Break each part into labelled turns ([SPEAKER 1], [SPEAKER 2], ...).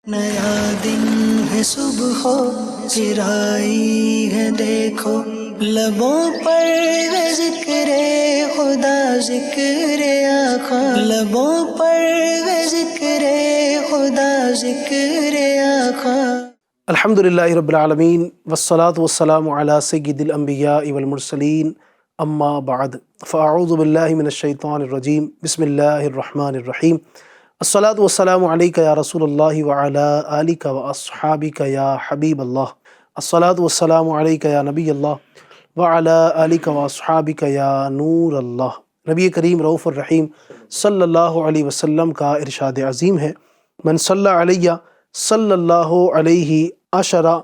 [SPEAKER 1] نیا دن ہے صبح پھر آئی ہے دیکھو، لبوں پر ہے ذکر خدا ذکر آقا، لبوں پر ہے ذکر خدا ذکر آقا۔
[SPEAKER 2] الحمدللہ رب العالمین والصلاة والسلام علی سید الانبیاء والمرسلین، اما بعد فاعوذ باللہ من الشیطان الرجیم، بسم اللہ الرحمن الرحیم۔ الصلاة والسلام علیکہ یا رسول اللہ وعلی آلکہ واصحابکہ یا حبیب اللہ، الصلاة والسلام علیکہ یا نبی اللہ وعلی آلکہ واصحابکہ یا نور اللہ۔ نبی کریم رؤوف الرحیم صلی اللہ علیہ وسلم کا ارشاد عظیم ہے، من صلی علیہ صلی اللہ علیہ عشرہ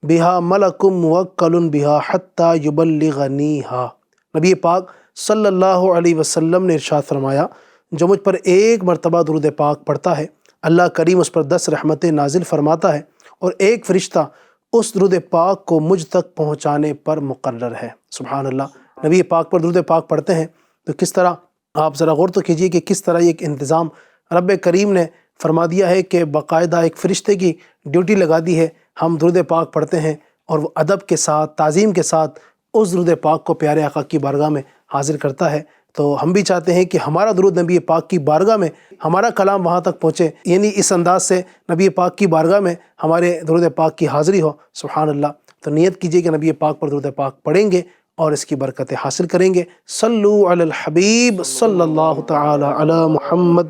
[SPEAKER 2] بہا ملک موکل بہا حتی یبلغنیہا۔ نبی پاک صلی اللہ علیہ وسلم نے ارشاد فرمایا، جو مجھ پر ایک مرتبہ درود پاک پڑھتا ہے، اللہ کریم اس پر 10 رحمتیں نازل فرماتا ہے، اور ایک فرشتہ اس درود پاک کو مجھ تک پہنچانے پر مقرر ہے۔ سبحان اللہ۔ نبی پاک پر درود پاک پڑھتے ہیں تو کس طرح، آپ ذرا غور تو کیجئے کہ کس طرح یہ ایک انتظام رب کریم نے فرما دیا ہے کہ باقاعدہ ایک فرشتے کی ڈیوٹی لگا دی ہے۔ ہم درود پاک پڑھتے ہیں اور وہ ادب کے ساتھ، تعظیم کے ساتھ اس درود پاک کو پیارے آقا کی بارگاہ میں حاضر کرتا ہے۔ تو ہم بھی چاہتے ہیں کہ ہمارا درود نبی پاک کی بارگاہ میں، ہمارا کلام وہاں تک پہنچے، یعنی اس انداز سے نبی پاک کی بارگاہ میں ہمارے درود پاک کی حاضری ہو۔ سبحان اللہ۔ تو نیت کیجئے کہ نبی پاک پر درود پاک پڑھیں گے اور اس کی برکتیں حاصل کریں گے۔ صلو علی الحبیب صلی اللہ تعالی علی محمد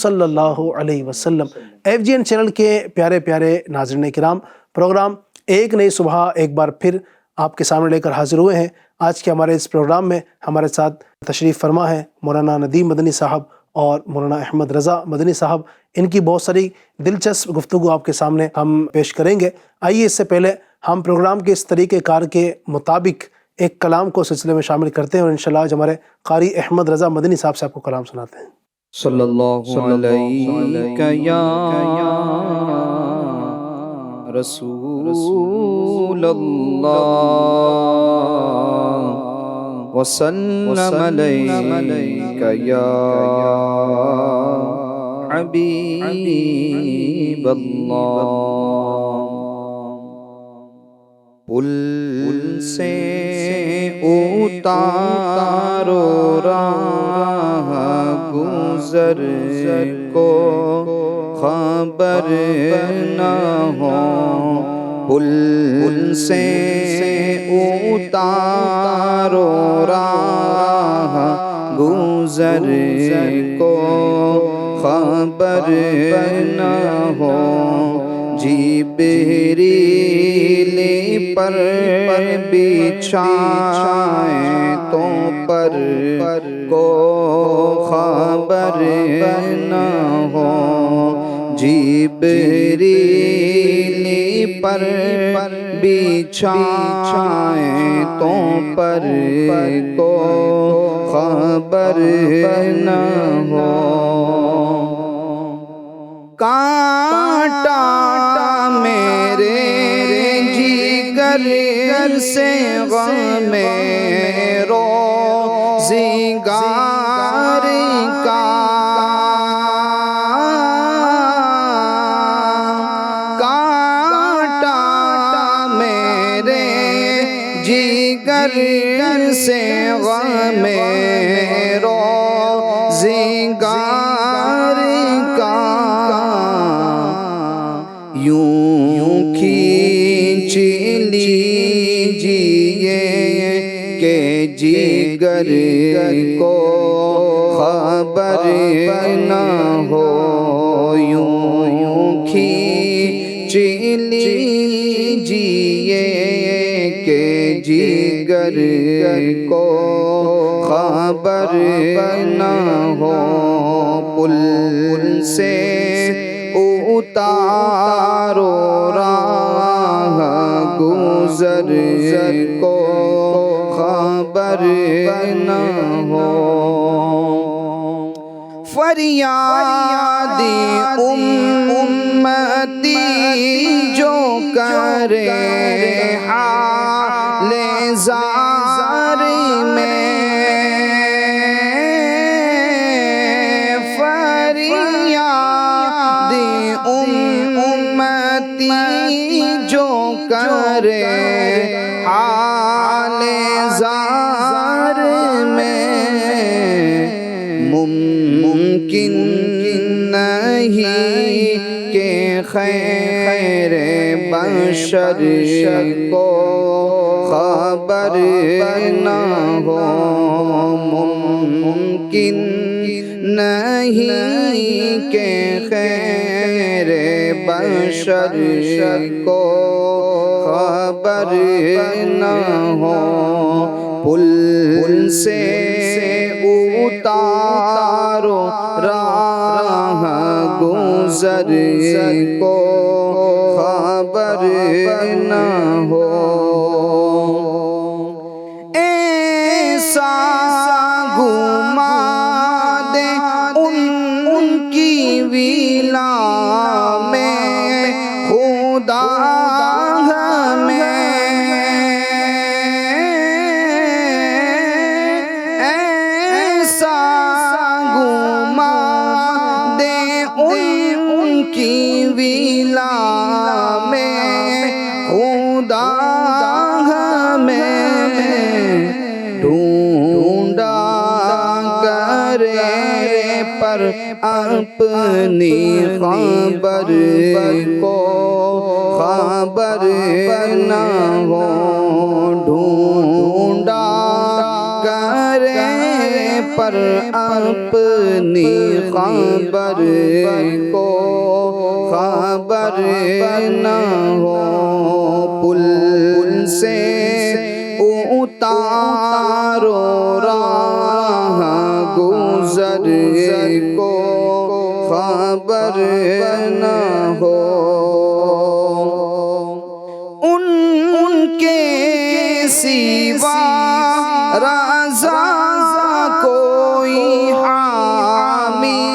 [SPEAKER 2] صلی اللہ علیہ وسلم۔ FGN چینل کے پیارے پیارے ناظرین کرام، پروگرام ایک نئی صبح ایک بار پھر آپ کے سامنے لے کر حاضر ہوئے ہیں۔ آج کے ہمارے اس پروگرام میں ہمارے ساتھ تشریف فرما ہے مولانا ندیم مدنی صاحب اور مولانا احمد رضا مدنی صاحب۔ ان کی بہت ساری دلچسپ گفتگو آپ کے سامنے ہم پیش کریں گے۔ آئیے اس سے پہلے ہم پروگرام کے اس طریقہ کار کے مطابق ایک کلام کو سلسلے میں شامل کرتے ہیں، اور انشاءاللہ آج ہمارے قاری احمد رضا مدنی صاحب سے آپ کو کلام سناتے ہیں۔
[SPEAKER 3] صلی اللہ علیہ یا رسول اللہ وسلم علیک یا حبیب اللہ۔ پل سے اتارو راہ گزر کو خبر نہ ہو، پل سے اتارو راہ گزر کو خبر نہ ہو، جبریل پر بچھائیں تو پر کو خبر نہ ہو، جبریل پر بچھائیں تو پر کو خبر نہ ہو، کانٹا میرے جگر سے غم روزگار کا، کانٹا میرے جگر سے غم روزگار کا، یوں کھینچ لیجئے کہ جگر کو خبر نہ ہو، یوں کھینچ لیجئے کہ جگر کو خبر نہ ہو، پل سے اتارو راہ گزر کو خبر نہ ہو، فریاد امتی جو کرے حال زار میں، فریاد جو کرے حال زار میں، ممکن نہیں کہ خیر بشر کو خبر نہ ہو، ممکن نہیں کہ خیر بشر کو خبر نہ ہو، پل سے اتارو راہ گزر کو خبر نہ ہو، ایسا گھما دے ان کی ویلا میں خدا ہمیں، ایسا گھما دے ان کی ویلا میں خدا ہمیں، ڈھونڈا کرے پر اپنی خبر کو خبر نہ ہو، ڈھونڈا کرے پر اپنی خبر کو خبر نہ ہو، پل سے اتارو راہ گزر کو خبر نہ ہو، ان کے سوا رضا کوئی حامی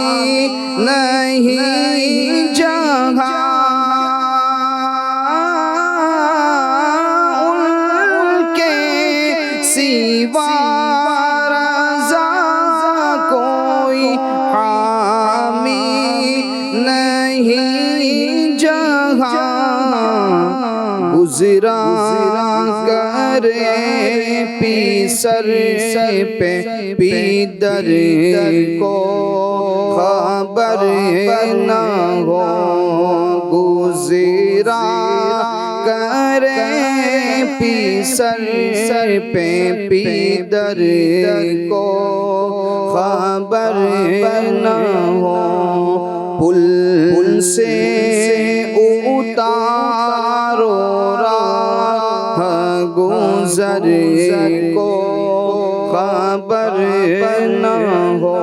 [SPEAKER 3] نہیں جہاں، سوا رضا کوئی حامی نہیں جہاں، گزرا کرے پی سر پہ پی در کو خبر نہ ہو، گزرا کرے پی سر پہ پی در کو خبر نہ ہو، پل سے اتارو راہ گزر کو خبر نہ ہو،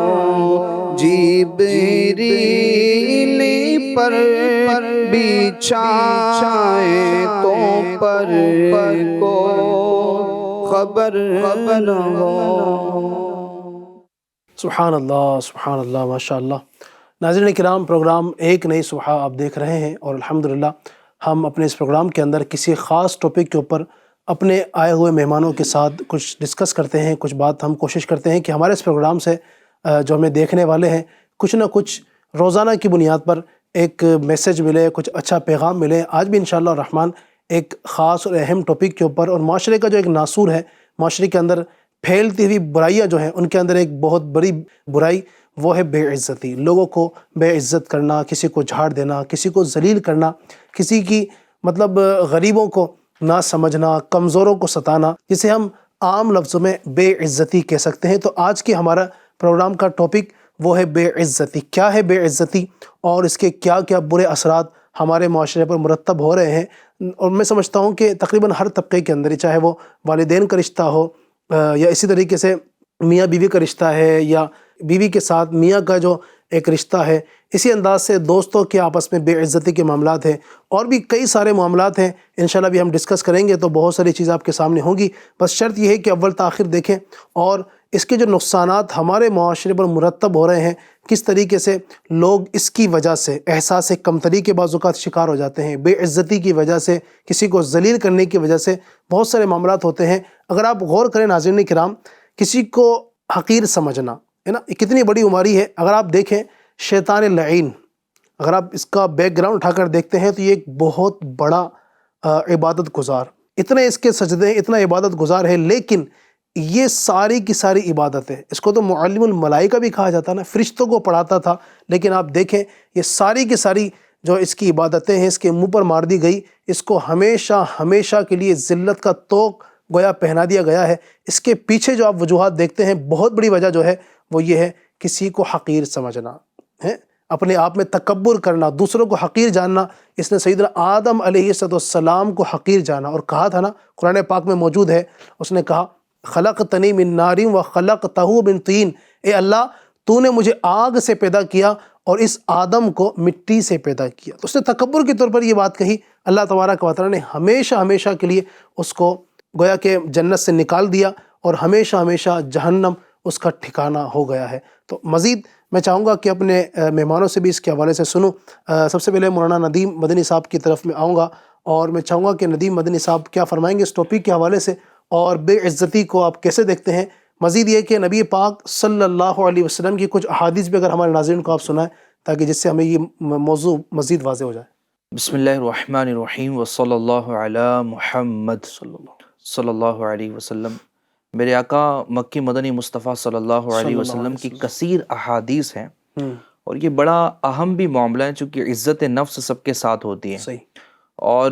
[SPEAKER 3] جبریل پر بچھائے تو پر کو خبر نہ ہو۔
[SPEAKER 2] سبحان اللہ ماشاء اللہ۔ ناظرین کرام، پروگرام ایک نئی صبح آپ دیکھ رہے ہیں، اور الحمدللہ ہم اپنے اس پروگرام کے اندر کسی خاص ٹاپک کے اوپر اپنے آئے ہوئے مہمانوں کے ساتھ کچھ ڈسکس کرتے ہیں، کچھ بات ہم کوشش کرتے ہیں کہ ہمارے اس پروگرام سے جو ہمیں دیکھنے والے ہیں کچھ نہ کچھ روزانہ کی بنیاد پر ایک میسج ملے، کچھ اچھا پیغام ملے۔ آج بھی انشاءاللہ الرحمن ایک خاص اور اہم ٹاپک کے اوپر، اور معاشرے کا جو ایک ناسور ہے، معاشرے کے اندر پھیلتی ہوئی برائیاں جو ہیں، ان کے اندر ایک بہت بڑی برائی وہ ہے بے عزتی، لوگوں کو بے عزت کرنا، کسی کو جھاڑ دینا، کسی کو ذلیل کرنا، کسی کی مطلب غریبوں کو نہ سمجھنا، کمزوروں کو ستانا، جسے ہم عام لفظوں میں بے عزتی کہہ سکتے ہیں۔ تو آج کی ہمارا پروگرام کا ٹاپک وہ ہے بے عزتی۔ کیا ہے بے عزتی اور اس کے کیا کیا برے اثرات ہمارے معاشرے پر مرتب ہو رہے ہیں؟ اور میں سمجھتا ہوں کہ تقریباً ہر طبقے کے اندر، چاہے وہ والدین کا رشتہ ہو یا اسی طریقے سے میاں بیوی کا رشتہ ہے، یا بیوی کے ساتھ میاں کا جو ایک رشتہ ہے، اسی انداز سے دوستوں کے آپس میں بے عزتی کے معاملات ہیں، اور بھی کئی سارے معاملات ہیں۔ انشاءاللہ بھی ہم ڈسکس کریں گے تو بہت ساری چیزیں آپ کے سامنے ہوں گی، بس شرط یہ ہے کہ اول تاخیر دیکھیں، اور اس کے جو نقصانات ہمارے معاشرے پر مرتب ہو رہے ہیں، کس طریقے سے لوگ اس کی وجہ سے احساس کمتری کے بعض اوقات شکار ہو جاتے ہیں، بے عزتی کی وجہ سے، کسی کو ذلیل کرنے کی وجہ سے بہت سارے معاملات ہوتے ہیں۔ اگر آپ غور کریں ناظرین کرام، کسی کو حقیر سمجھنا ہے نا، کتنی بڑی بیماری ہے۔ اگر آپ دیکھیں شیطان لعین اگر آپ اس کا بیک گراؤنڈ اٹھا کر دیکھتے ہیں تو یہ ایک بہت بڑا عبادت گزار، اتنے اس کے سجدے ہیں، اتنا عبادت گزار ہے، لیکن یہ ساری کی ساری عبادتیں، اس کو تو معلم الملائکہ بھی کہا جاتا ہے نا، فرشتوں کو پڑھاتا تھا، لیکن آپ دیکھیں یہ ساری کی ساری جو اس کی عبادتیں ہیں اس کے منہ پر مار دی گئی، اس کو ہمیشہ ہمیشہ کے لیے ذلت کا طوق گویا پہنا دیا گیا ہے۔ اس کے پیچھے جو آپ وجوہات دیکھتے ہیں، بہت بڑی وجہ جو ہے وہ یہ ہے، کسی کو حقیر سمجھنا ہے، اپنے آپ میں تکبر کرنا، دوسروں کو حقیر جاننا۔ اس نے سیدنا آدم علیہ السلام کو حقیر جانا اور کہا تھا نا، قرآن پاک میں موجود ہے، اس نے کہا خلقتنی من نار وخلقتہ من طین، اے اللہ تو نے مجھے آگ سے پیدا کیا اور اس آدم کو مٹی سے پیدا کیا۔ تو اس نے تکبر کے طور پر یہ بات کہی، اللہ تبارک و تعالیٰ نے ہمیشہ ہمیشہ کے لیے اس کو گویا کہ جنت سے نکال دیا اور ہمیشہ ہمیشہ جہنم اس کا ٹھکانہ ہو گیا ہے۔ تو مزید میں چاہوں گا کہ اپنے مہمانوں سے بھی اس کے حوالے سے سنوں۔ سب سے پہلے مولانا ندیم مدنی صاحب کی طرف میں آؤں گا اور میں چاہوں گا کہ ندیم مدنی صاحب کیا فرمائیں گے اس ٹاپک کے حوالے سے، اور بے عزتی کو آپ کیسے دیکھتے ہیں۔ مزید یہ کہ نبی پاک صلی اللہ علیہ وسلم کی کچھ احادیث بھی اگر ہمارے ناظرین کو آپ سنائیں، تاکہ جس سے ہمیں یہ موضوع مزید واضح ہو جائے۔
[SPEAKER 4] بسم اللہ الرحمن الرحیم وصلی اللہ علی محمد صلی اللہ علیہ وسلم۔ میرے آقا مکی مدنی مصطفیٰ صلی اللہ علیہ وسلم کی کثیر احادیث ہیں، اور یہ بڑا اہم بھی معاملہ ہے چونکہ عزت نفس سب کے ساتھ ہوتی ہے۔
[SPEAKER 2] صحیح۔
[SPEAKER 4] اور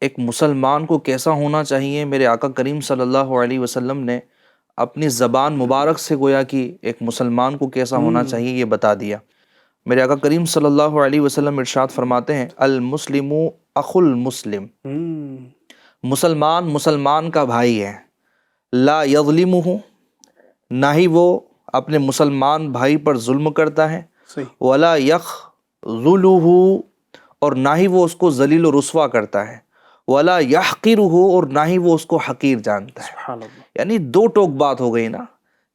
[SPEAKER 4] ایک مسلمان کو کیسا ہونا چاہیے، میرے آقا کریم صلی اللہ علیہ وسلم نے اپنی زبان مبارک سے گویا کہ ایک مسلمان کو کیسا ہونا چاہیے یہ بتا دیا۔ میرے آقا کریم صلی اللہ علیہ وسلم ارشاد فرماتے ہیں، المسلم اخو المسلم، مسلمان مسلمان کا بھائی ہے، لا یظلمہ، نہ ہی وہ اپنے مسلمان بھائی پر ظلم کرتا ہے،
[SPEAKER 2] صحیح۔
[SPEAKER 4] ولا یخذلہ، اور نہ ہی وہ اس کو ذلیل و رسوا کرتا ہے، ولا یحقرہ، اور نہ ہی وہ اس کو حقیر جانتا ہے۔
[SPEAKER 2] سبحان اللہ۔
[SPEAKER 4] یعنی دو ٹوک بات ہو گئی نا،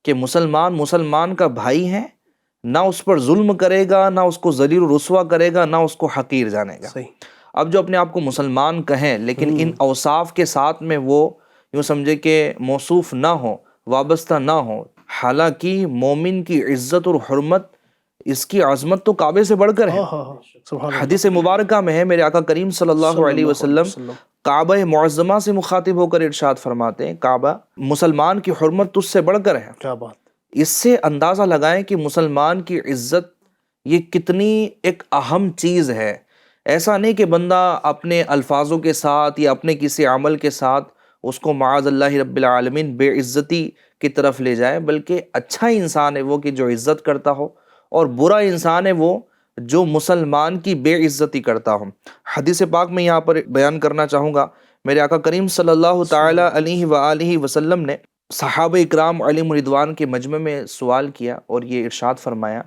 [SPEAKER 4] کہ مسلمان مسلمان کا بھائی ہے، نہ اس پر ظلم کرے گا، نہ اس کو ذلیل و رسوا کرے گا، نہ اس کو حقیر جانے گا۔
[SPEAKER 2] صحیح۔
[SPEAKER 4] اب جو اپنے آپ کو مسلمان کہیں لیکن ان اوصاف کے ساتھ میں وہ یوں سمجھے کہ موصوف نہ ہو، وابستہ نہ ہو، حالانکہ مومن کی عزت اور حرمت، اس کی عظمت تو کعبے سے بڑھ کر ہے۔
[SPEAKER 2] سبحان اللہ۔
[SPEAKER 4] حدیث مبارکہ میں ہے، میرے آقا کریم صلی اللہ علیہ وسلم کعبہ معظمہ سے مخاطب ہو کر ارشاد فرماتے ہیں، کعبہ مسلمان کی حرمت تجھ سے بڑھ کر ہے۔
[SPEAKER 2] کیا بات۔
[SPEAKER 4] اس سے اندازہ لگائیں کہ مسلمان کی عزت یہ کتنی ایک اہم چیز ہے۔ ایسا نہیں کہ بندہ اپنے الفاظوں کے ساتھ یا اپنے کسی عمل کے ساتھ اس کو معاذ اللہ رب العالمین بے عزتی کی طرف لے جائے، بلکہ اچھا انسان ہے وہ کہ جو عزت کرتا ہو، اور برا انسان ہے وہ جو مسلمان کی بے عزتی کرتا ہو۔ حدیث پاک میں یہاں پر بیان کرنا چاہوں گا، میرے آقا کریم صلی اللہ تعالی علیہ وآلہ وسلم نے صحابہ اکرام علیہم رضوان کے مجمع میں سوال کیا اور یہ ارشاد فرمایا،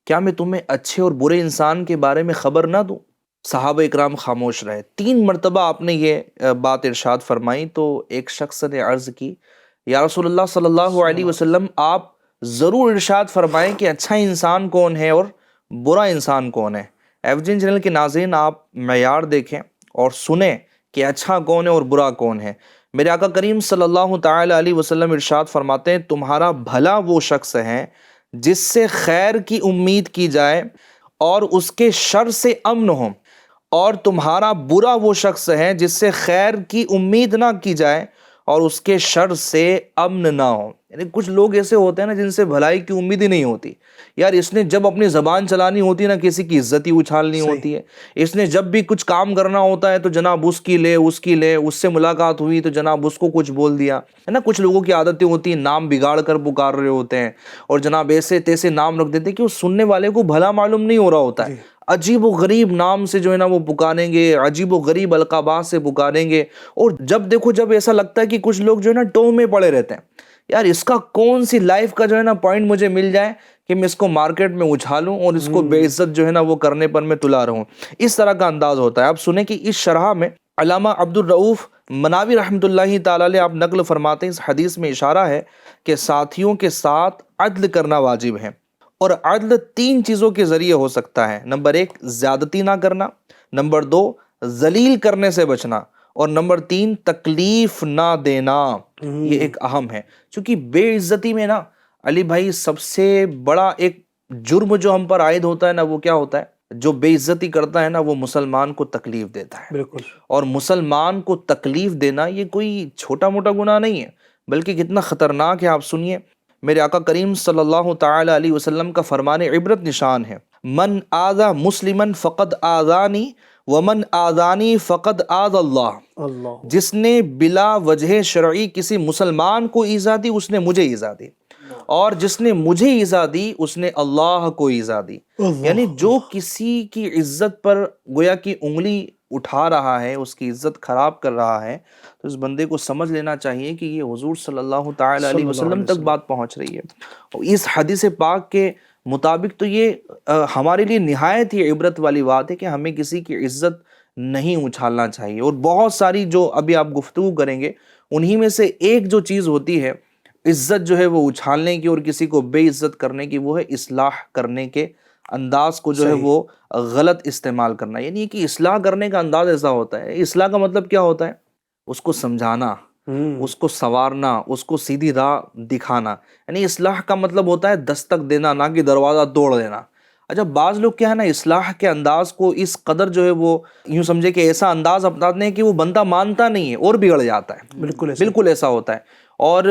[SPEAKER 4] کیا میں تمہیں اچھے اور برے انسان کے بارے میں خبر نہ دوں؟ صحابہ اکرام خاموش رہے۔ 3 مرتبہ آپ نے یہ بات ارشاد فرمائی تو ایک شخص نے عرض کی، یا رسول اللہ صلی اللہ علیہ وسلم آپ ضرور ارشاد فرمائیں کہ اچھا انسان کون ہے اور برا انسان کون ہے۔ ایوجن چینل کے ناظرین، آپ معیار دیکھیں اور سنیں کہ اچھا کون ہے اور برا کون ہے۔ میرے آقا کریم صلی اللہ تعالی علیہ وسلم ارشاد فرماتے ہیں، تمہارا بھلا وہ شخص ہے جس سے خیر کی امید کی جائے اور اس کے شر سے امن ہو، اور تمہارا برا وہ شخص ہے جس سے خیر کی امید نہ کی جائے اور اس کے شر سے امن نہ ہو۔ یعنی کچھ لوگ ایسے ہوتے ہیں نا جن سے بھلائی کی امید ہی نہیں ہوتی۔ یار اس نے جب اپنی زبان چلانی ہوتی ہے نا، کسی کی عزت ہی اچھالنی ہوتی ہے۔ اس نے جب بھی کچھ کام کرنا ہوتا ہے تو جناب اس کی لے، اس سے ملاقات ہوئی تو جناب اس کو کچھ بول دیا ہے نا۔ کچھ لوگوں کی عادتیں ہوتی ہیں، نام بگاڑ کر پکار رہے ہوتے ہیں اور جناب ایسے تیسے نام رکھ دیتے ہیں کہ اس سننے والے کو بھلا معلوم نہیں ہو رہا ہوتا ہے۔ عجیب و غریب نام سے جو ہے نا وہ پکاریں گے، عجیب و غریب القابات سے پکاریں گے، اور جب دیکھو جب ایسا لگتا ہے کہ کچھ لوگ جو ہے نا ٹو میں پڑے رہتے ہیں، یار اس کا کون سی لائف کا جو ہے نا پوائنٹ مجھے مل جائے کہ میں اس کو مارکیٹ میں اچھالوں اور اس کو بے عزت جو ہے نا وہ کرنے پر میں تلا رہوں۔ اس طرح کا انداز ہوتا ہے۔ آپ سنیں کہ اس شرح میں علامہ عبد الرؤف مناوی رحمۃ اللہ تعالی علیہ آپ نقل فرماتے ہیں، اس حدیث میں اشارہ ہے کہ ساتھیوں کے ساتھ عدل کرنا واجب ہے، اور عدل 3 چیزوں کے ذریعے ہو سکتا ہے۔ نمبر 1 زیادتی نہ کرنا، نمبر 2 ذلیل کرنے سے بچنا، اور نمبر 3 تکلیف نہ دینا۔ یہ ایک اہم ہے، چونکہ بے عزتی میں نا علی بھائی سب سے بڑا ایک جرم جو ہم پر عائد ہوتا ہے نا وہ کیا ہوتا ہے؟ جو بے عزتی کرتا ہے نا وہ مسلمان کو تکلیف دیتا ہے.
[SPEAKER 2] بالکل.
[SPEAKER 4] اور مسلمان کو تکلیف دینا یہ کوئی چھوٹا موٹا گناہ نہیں ہے بلکہ کتنا خطرناک ہے. آپ سنیے میرے آقا کریم صلی اللہ تعالی علیہ وسلم کا فرمان عبرت نشان ہے. من آذا مسلمن فقد آذانی ومن آذانی فقد آذ اللہ.
[SPEAKER 2] اللہ.
[SPEAKER 4] جس نے بلا وجہ شرعی کسی مسلمان کو ایذا دی اس نے مجھے ایذا دی، اور جس نے مجھے ایذا دی اس نے اللہ کو ایذا دی. یعنی جو کسی کی عزت پر گویا کی انگلی اٹھا رہا ہے، اس کی عزت خراب کر رہا ہے، تو اس بندے کو سمجھ لینا چاہیے کہ یہ حضور صلی اللہ تعالی علیہ وسلم تک بات پہنچ رہی ہے. اور اس حدیث پاک کے مطابق تو یہ ہمارے لیے نہایت ہی عبرت والی بات ہے کہ ہمیں کسی کی عزت نہیں اچھالنا چاہیے. اور بہت ساری جو ابھی آپ گفتگو کریں گے انہی میں سے ایک جو چیز ہوتی ہے عزت جو ہے وہ اچھالنے کی اور کسی کو بے عزت کرنے کی، وہ ہے اصلاح کرنے کے انداز کو جو ہے وہ غلط استعمال کرنا. یعنی کہ اصلاح کرنے کا انداز ایسا ہوتا ہے، اصلاح کا مطلب کیا ہوتا ہے؟ اس کو سمجھانا، اس کو سنوارنا، اس کو سیدھی راہ دکھانا. یعنی اصلاح کا مطلب ہوتا ہے دستک دینا، نہ کہ دروازہ توڑ دینا. اچھا بعض لوگ کیا ہے نا اصلاح کے انداز کو اس قدر جو ہے وہ یوں سمجھے کہ ایسا انداز اپناتے ہیں کہ وہ بندہ مانتا نہیں ہے اور بگڑ جاتا ہے. بالکل ایسا ہوتا ہے. اور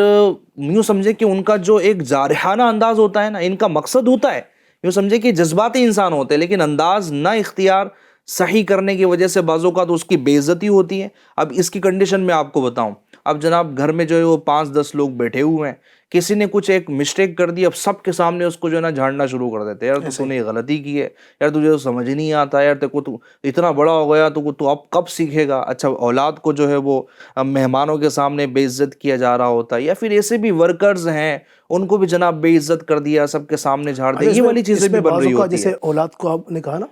[SPEAKER 4] یوں سمجھے کہ ان کا جو ایک جارحانہ انداز ہوتا ہے نا، ان کا مقصد ہوتا ہے، یوں سمجھے کہ جذباتی انسان ہوتے ہیں لیکن انداز نہ اختیار صحیح کرنے کی وجہ سے بعض اوقات اس کی بے عزتی ہوتی ہے. اب اس کی کنڈیشن میں آپ کو بتاؤں، اب جناب گھر میں جو ہے وہ 5-10 لوگ بیٹھے ہوئے ہیں، کسی نے کچھ ایک مسٹیک کر دی، اب سب کے سامنے اس کو جو ہے نا جھاڑنا شروع کر دیتے ہیں، یار تو نے یہ غلطی کی ہے، یار تجھے تو سمجھ ہی نہیں آتا، یار تو اتنا بڑا ہو گیا تو اب کب سیکھے گا. اچھا اولاد کو جو ہے وہ مہمانوں کے سامنے بے عزت کیا جا رہا ہوتا ہے، یا پھر ایسے بھی ورکرز ہیں ان کو بھی جناب بے عزت کر دیا، سب کے سامنے جھاڑ دیا. یہ والی چیزیں بھی بن رہی ہوتی ہیں.
[SPEAKER 2] جیسے اولاد کو آپ نے کہا نا،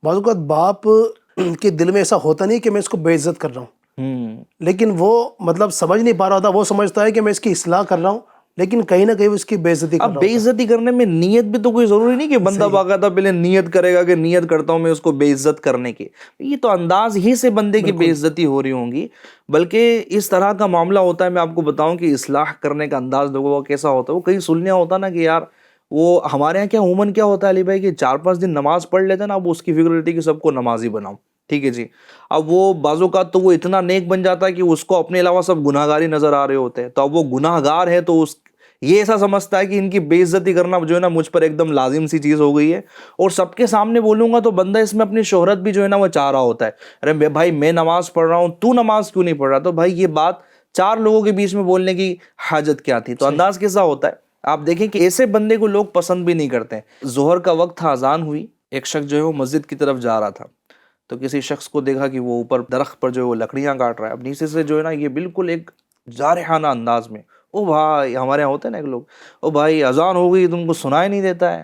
[SPEAKER 2] بعض اوقات باپ کے دل میں ایسا ہوتا نہیں کہ میں اس کو بے عزت کر رہا ہوں، لیکن وہ مطلب سمجھ نہیں پا رہا ہوتا، وہ سمجھتا ہے کہ میں اس کی اصلاح کر رہا ہوں، لیکن کہیں نہ کہیں اس کی بے عزتی کر رہا ہوں.
[SPEAKER 4] اب بے عزتی کرنے میں نیت بھی تو کوئی ضروری نہیں کہ بندہ باقاعدہ پہلے نیت کرے گا کہ نیت کرتا ہوں میں اس کو بے عزت کرنے کی. یہ تو انداز ہی سے بندے کی بے عزتی ہو رہی ہوں گی. بلکہ اس طرح کا معاملہ ہوتا ہے. میں آپ کو بتاؤں کہ اصلاح کرنے کا انداز لوگوں کا کیسا ہوتا ہے. وہ کہیں سنیا ہوتا نا کہ یار وہ ہمارے یہاں کیا عموماً کیا ہوتا ہے علی بھائی کہ 4-5 دن نماز پڑھ لیتے نا، اب اس کی فکر رہتی کہ سب کو نمازی بناؤں. ٹھیک ہے جی. اب وہ بعض اوقات تو وہ اتنا نیک بن جاتا ہے کہ اس کو اپنے علاوہ سب گناہ گاری نظر آ رہے ہوتے ہیں. تو اب وہ گناہ گار ہے تو یہ ایسا سمجھتا ہے کہ ان کی بے عزتی کرنا جو ہے نا مجھ پر ایک دم لازم سی چیز ہو گئی ہے، اور سب کے سامنے بولوں گا تو بندہ اس میں اپنی شہرت بھی جو ہے نا وہ چاہ رہا ہوتا ہے. ارے بھائی میں نماز پڑھ رہا ہوں، تو نماز کیوں نہیں پڑھ رہا؟ تو بھائی یہ بات 4 لوگوں کے بیچ میں بولنے کی حاجت کیا تھی؟ تو انداز کیسا ہوتا ہے. آپ دیکھیں کہ ایسے بندے کو لوگ پسند بھی نہیں کرتے. ظہر کا وقت تھا، اذان ہوئی، ایک شخص جو ہے وہ مسجد کی طرف جا رہا تھا، تو کسی شخص کو دیکھا کہ وہ اوپر درخت پر جو ہے وہ لکڑیاں کاٹ رہا ہے. اب نیچے سے جو ہے نا یہ بالکل ایک جارحانہ انداز میں، او بھائی ہمارے یہاں ہوتے ہیں نا ایک لوگ، او بھائی اذان ہو گئی تم کو سنائی نہیں دیتا ہے،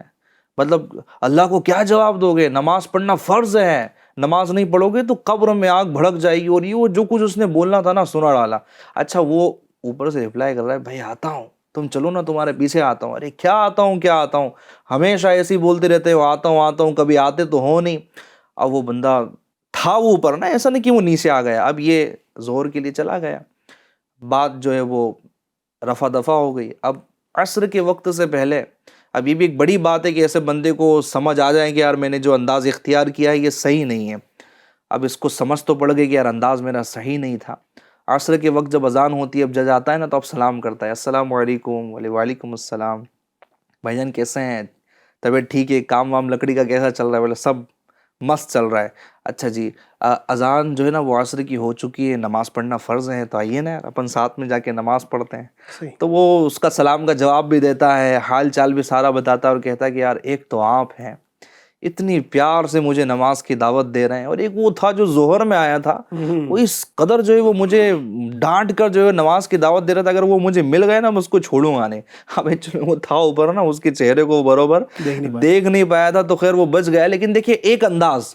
[SPEAKER 4] مطلب اللہ کو کیا جواب دو گے؟ نماز پڑھنا فرض ہے، نماز نہیں پڑھو گے تو قبر میں آگ بھڑک جائے گی. اور یہ وہ جو کچھ اس نے بولنا تھا نا سنا ڈالا. اچھا وہ اوپر سے رپلائی کر رہا ہے، بھائی آتا ہوں، تم چلو نا تمہارے پیچھے آتا ہوں. ارے کیا آتا ہوں کیا آتا ہوں، ہمیشہ ایسے ہی بولتے رہتے ہو آتا ہوں، کبھی آتے تو ہو نہیں. اب وہ بندہ تھا وہ اوپر نا، ایسا نہیں کہ وہ نیچے آ گیا. اب یہ ظہر کے لیے چلا گیا، بات جو ہے وہ رفع دفع ہو گئی. اب عصر کے وقت سے پہلے، اب یہ بھی ایک بڑی بات ہے کہ ایسے بندے کو سمجھ آ جائے کہ یار میں نے جو انداز اختیار کیا ہے یہ صحیح نہیں ہے. اب اس کو سمجھ تو پڑ گئی کہ یار انداز میرا صحیح نہیں تھا. عصر کے وقت جب اذان ہوتی ہے، اب جج آتا ہے نا تو اب سلام کرتا ہے، السلام علیکم. وعلیکم السلام. بھائی جان کیسے ہیں؟ طبیعت ٹھیک ہے؟ کام وام لکڑی کا کیسا چل رہا ہے؟ بولے سب مست چل رہا ہے. اچھا جی اذان جو ہے نا وہ عصر کی ہو چکی ہے، نماز پڑھنا فرض ہے، تو آئیے نا اپن ساتھ میں جا کے نماز پڑھتے ہیں. تو وہ اس کا سلام کا جواب بھی دیتا ہے، حال چال بھی سارا بتاتا ہے، اور کہتا ہے کہ یار ایک تو آپ ہیں اتنی پیار سے مجھے نماز کی دعوت دے رہے ہیں، اور ایک وہ تھا جو ظہر میں آیا تھا، وہ اس قدر جو ہے وہ مجھے ڈانٹ کر جو ہے نماز کی دعوت دے رہا تھا، اگر وہ مجھے مل گئے نا میں اس کو چھوڑوں گا نہیں. اب وہ تھا اوپر نا، اس کے چہرے کو برابر دیکھ نہیں پایا تھا، تو خیر وہ بچ گیا. لیکن دیکھیے ایک انداز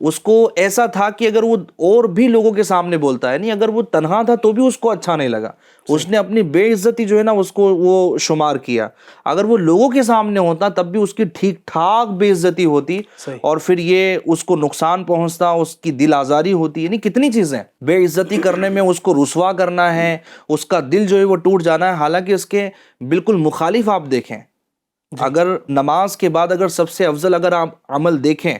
[SPEAKER 4] اس کو ایسا تھا کہ اگر وہ اور بھی لوگوں کے سامنے بولتا ہے، نہیں اگر وہ تنہا تھا تو بھی اس کو اچھا نہیں لگا. اس نے اپنی بے عزتی جو ہے نا اس کو وہ شمار کیا. اگر وہ لوگوں کے سامنے ہوتا تب بھی اس کی ٹھیک ٹھاک بے عزتی ہوتی، اور پھر یہ اس کو نقصان پہنچتا، اس کی دل آزاری ہوتی. یعنی کتنی چیزیں بے عزتی کرنے میں، اس کو رسوا کرنا ہے، اس کا دل جو ہے وہ ٹوٹ جانا ہے. حالانکہ اس کے بالکل مخالف آپ دیکھیں، اگر نماز کے بعد اگر سب سے افضل اگر آپ عمل دیکھیں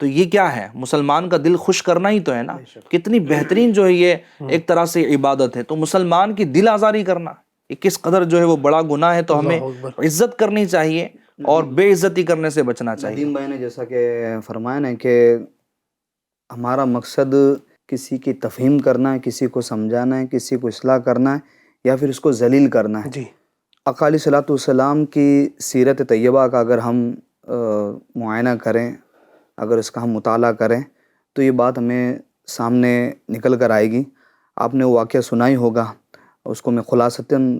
[SPEAKER 4] تو یہ کیا ہے؟ مسلمان کا دل خوش کرنا ہی تو ہے نا. کتنی بہترین جو ہے یہ ایک طرح سے عبادت ہے. تو مسلمان کی دل آزاری کرنا یہ کس قدر جو ہے وہ بڑا گناہ ہے. تو ہمیں عزت کرنی چاہیے اور بے عزتی کرنے سے بچنا چاہیے.
[SPEAKER 3] ندیم بھائی نے جیسا کہ فرمایا نا کہ ہمارا مقصد کسی کی تفہیم کرنا ہے، کسی کو سمجھانا ہے، کسی کو اصلاح کرنا ہے یا پھر اس کو ذلیل کرنا ہے.
[SPEAKER 2] جی.
[SPEAKER 3] آقا علیہ الصلوۃ والسلام کی سیرت طیبہ کا اگر ہم معائنہ کریں، اگر اس کا ہم مطالعہ کریں تو یہ بات ہمیں سامنے نکل کر آئے گی. آپ نے وہ واقعہ سنا ہی ہوگا، اس کو میں خلاصتاً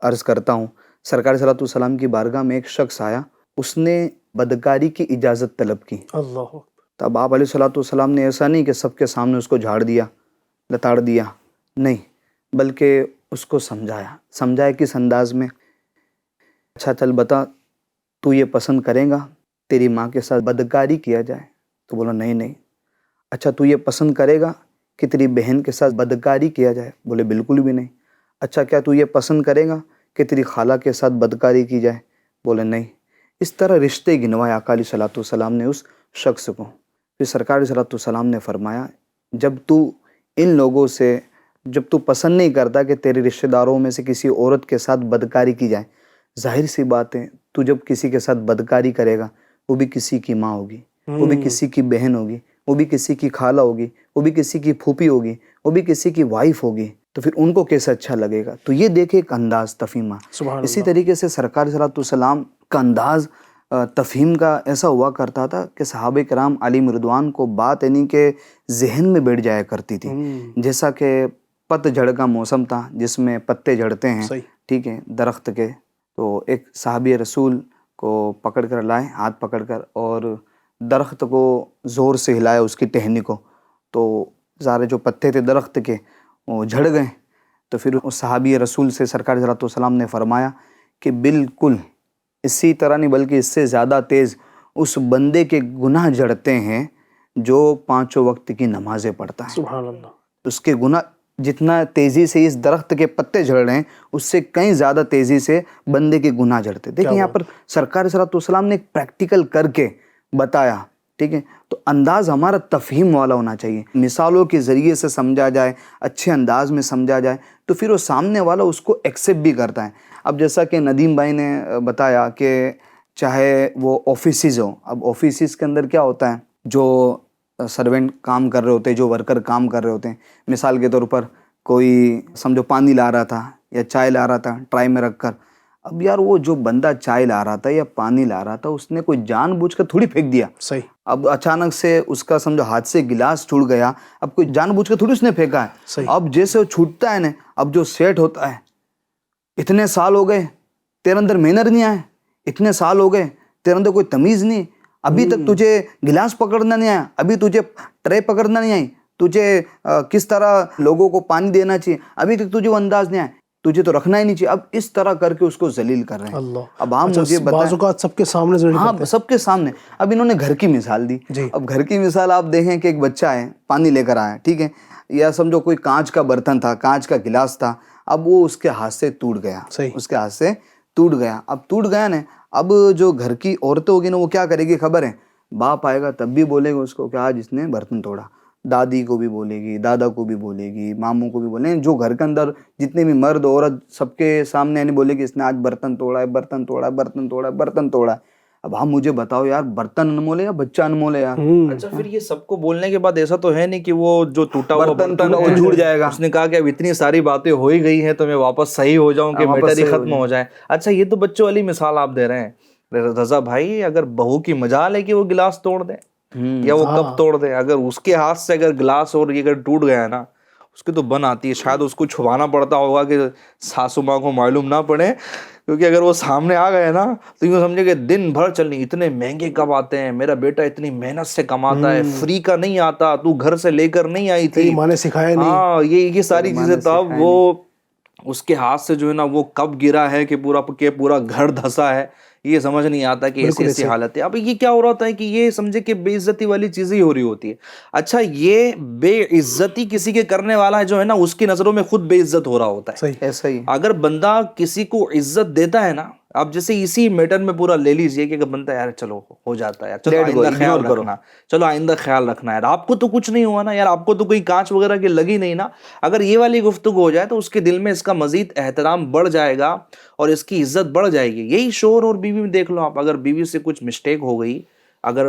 [SPEAKER 3] عرض کرتا ہوں. سرکار صلی اللہ علیہ وسلم کی بارگاہ میں ایک شخص آیا، اس نے بدکاری کی اجازت طلب کی.
[SPEAKER 2] اللہ.
[SPEAKER 3] تب آپ علیہ الصلوۃ والسلام نے ایسا نہیں کہ سب کے سامنے اس کو جھاڑ دیا، لتاڑ دیا، نہیں، بلکہ اس کو سمجھایا کس انداز میں؟ اچھا چل بتا، تو یہ پسند کرے گا تیری ماں کے ساتھ بدکاری کیا جائے؟ تو بولا نہیں. اچھا تو یہ پسند کرے گا کہ تیری بہن کے ساتھ بدکاری کیا جائے؟ بولے بالکل بھی نہیں. اچھا کیا تو یہ پسند کرے گا کہ تیری خالہ کے ساتھ بدکاری کی جائے؟ بولے نہیں. اس طرح رشتے گنوائے آقا علیہ الصلوۃ والسلام نے اس شخص کو. پھر سرکار علیہ الصلوۃ والسلام نے فرمایا جب تو پسند نہیں کرتا کہ تیرے رشتہ داروں میں سے کسی عورت کے ساتھ بدکاری کی جائے، ظاہر سی بات ہے تو جب کسی کے ساتھ بدکاری کرے گا وہ بھی کسی کی ماں ہوگی، وہ بھی کسی کی بہن ہوگی، وہ بھی کسی کی خالہ ہوگی، وہ بھی کسی کی پھوپھی ہوگی، وہ بھی کسی کی وائف ہوگی. تو پھر ان کو کیسے اچھا لگے گا؟ تو یہ دیکھے ایک انداز تفہیمہ. اسی طریقے سے سرکار صلی اللہ علیہ وسلم کا انداز تفہیم کا ایسا ہوا کرتا تھا کہ صحابہ کرام علیہم رضوان کو بات یعنی کہ ذہن میں بیٹھ جایا کرتی تھی. جیسا کہ پت جھڑ کا موسم تھا جس میں پتے جھڑتے ہیں، ٹھیک ہے، درخت کے. تو ایک صحابی رسول کو پکڑ کر لائے، ہاتھ پکڑ کر، اور درخت کو زور سے ہلایا، اس کی ٹہنی کو. تو سارے جو پتے تھے درخت کے وہ جھڑ گئے. تو پھر اس صحابی رسول سے سرکار صلی اللہ علیہ وسلم نے فرمایا کہ بالکل اسی طرح نہیں بلکہ اس سے زیادہ تیز اس بندے کے گناہ جھڑتے ہیں جو 5 وقت کی نمازیں پڑھتا ہے.
[SPEAKER 2] سبحان اللہ.
[SPEAKER 3] اس کے گناہ جتنا تیزی سے اس درخت کے پتے جھڑ رہے ہیں اس سے کہیں زیادہ تیزی سے بندے کے گناہ جھڑتے. دیکھیں یہاں پر سرکار صلی اللہ علیہ وسلم نے ایک پریکٹیکل کر کے بتایا، ٹھیک ہے. تو انداز ہمارا تفہیم والا ہونا چاہیے، مثالوں کے ذریعے سے سمجھا جائے، اچھے انداز میں سمجھا جائے تو پھر وہ سامنے والا اس کو ایکسیپٹ بھی کرتا ہے. اب جیسا کہ ندیم بھائی نے بتایا کہ چاہے وہ آفیسز ہوں، اب آفیسز کے اندر کیا ہوتا ہے، جو سرونٹ کام کر رہے ہوتے ہیں، جو ورکر کام کر رہے ہوتے ہیں، مثال کے طور پر کوئی سمجھو پانی لا رہا تھا یا چائے لا رہا تھا ٹرائی میں رکھ کر. اب یار وہ جو بندہ چائے لا رہا تھا یا پانی لا رہا تھا اس نے کوئی جان بوجھ کر تھوڑی پھینک دیا.
[SPEAKER 2] صحیح.
[SPEAKER 3] اب اچانک سے اس کا سمجھو ہاتھ سے گلاس ٹوٹ گیا، اب کوئی جان بوجھ کر تھوڑی اس نے پھینکا ہے.
[SPEAKER 2] صحیح.
[SPEAKER 3] اب جیسے وہ چھوٹتا ہے نا، اب جو سیٹ ہوتا ہے، اتنے سال ہو گئے تیرے اندر محنت نہیں آئے، اتنے سال ہو گئے تیرے اندر کوئی تمیز نہیں، ابھی تک تجھے گلاس پکڑنا نہیں آیا، ابھی تجھے ٹرے پکڑنا نہیں آئی، تجھے کس طرح لوگوں کو پانی دینا چاہیے ابھی تک تجھے وہ انداز نہیں آیا، تجھے تو رکھنا ہی نہیں چاہیے. اب اس طرح کر کے اس کو ذلیل کر رہے ہیں.
[SPEAKER 2] اللہ.
[SPEAKER 3] اب آپ مجھے
[SPEAKER 2] بعض اوقات سب کے سامنے ذلیل
[SPEAKER 3] ہاں
[SPEAKER 2] کرتے ہیں.
[SPEAKER 3] سب کے سامنے. اب انہوں نے گھر کی مثال دی.
[SPEAKER 2] جی.
[SPEAKER 3] اب گھر کی مثال آپ دیکھیں کہ ایک بچہ ہے پانی لے کر آیا، ٹھیک ہے، یا سمجھو کوئی کانچ کا برتن تھا، کانچ کا گلاس تھا، اب وہ اس کے ہاتھ سے ٹوٹ گیا.
[SPEAKER 2] صحیح.
[SPEAKER 3] اس کے ہاتھ سے ٹوٹ گیا. اب ٹوٹ گیا نا، اب جو گھر کی عورتیں ہوگی نا وہ کیا کرے گی خبر ہے؟ باپ آئے گا تب بھی بولے گا اس کو کہ آج اس نے برتن توڑا. دادی کو بھی بولے گی، دادا کو بھی بولے گی، ماموں کو بھی بولے گی، جو گھر کے اندر جتنے بھی مرد عورت سب کے سامنے یعنی بولے گی اس نے آج برتن توڑا ہے، برتن توڑا ہے، برتن توڑا ہے، برتن توڑا ہے. اب ہم مجھے بتاؤ یار، برتن انمول ہے یا بچہ انمول ہے یار؟
[SPEAKER 4] اچھا پھر یہ سب کو بولنے کے بعد ایسا تو ہے نہیں کہ وہ جو ٹوٹا ہوا برتن
[SPEAKER 3] وہ جھوٹ جائے گا.
[SPEAKER 4] اس نے کہا کہ اب اتنی ساری باتیں ہو ہی گئی ہیں تو میں واپس صحیح ہو جاؤں کہ میٹر ہی ختم ہو جائے. اچھا یہ تو بچوں والی مثال آپ دے رہے ہیں رضا بھائی، اگر بہو کی مجال ہے کہ وہ گلاس توڑ دے یا وہ کپ توڑ دے، اگر اس کے ہاتھ سے اگر گلاس اور یہ اگر ٹوٹ گیا ہے نا، اس کی تو بن آتی ہے. شاید اس کو چھپانا پڑتا ہوگا کہ ساسو ماں کو معلوم نہ پڑے، کیونکہ اگر وہ سامنے آ گئے نا تو یوں سمجھے کہ دن بھر چلنی، اتنے مہنگے کب آتے ہیں، میرا بیٹا اتنی محنت سے کماتا ہے، فری کا نہیں آتا، تو گھر سے لے کر نہیں آئی تھی،
[SPEAKER 2] ماں نے سکھایا نہیں.
[SPEAKER 4] ہاں یہ ساری چیزیں. تب وہ اس کے ہاتھ سے جو ہے نا وہ کب گرا ہے کہ پورا گھر دھسا ہے، یہ سمجھ نہیں آتا کہ ایسی حالت ہے. اب یہ کیا ہو رہا ہے کہ یہ سمجھے کہ بے عزتی والی چیزیں ہی ہو رہی ہوتی ہے. اچھا یہ بے عزتی کسی کے کرنے والا ہے جو ہے نا اس کی نظروں میں خود بے عزت ہو رہا ہوتا ہے.
[SPEAKER 3] ایسا ہی
[SPEAKER 4] اگر بندہ کسی کو عزت دیتا ہے نا، آپ جیسے اسی میٹر میں پورا لے لیجئے کہ بنتا ہے یار چلو ہو جاتا ہے یار، چلو
[SPEAKER 3] Let go,
[SPEAKER 4] آئندہ خیال
[SPEAKER 3] ignore کرو.
[SPEAKER 4] رکھنا، چلو آئندہ خیال رکھنا یار، آپ کو تو کچھ نہیں ہوا نا یار، آپ کو تو کوئی کانچ وغیرہ کی لگی نہیں نا. اگر یہ والی گفتگو ہو جائے تو اس کے دل میں اس کا مزید احترام بڑھ جائے گا اور اس کی عزت بڑھ جائے گی. یہی شوہر اور بیوی میں دیکھ لو آپ، اگر بیوی سے کچھ مسٹیک ہو گئی، اگر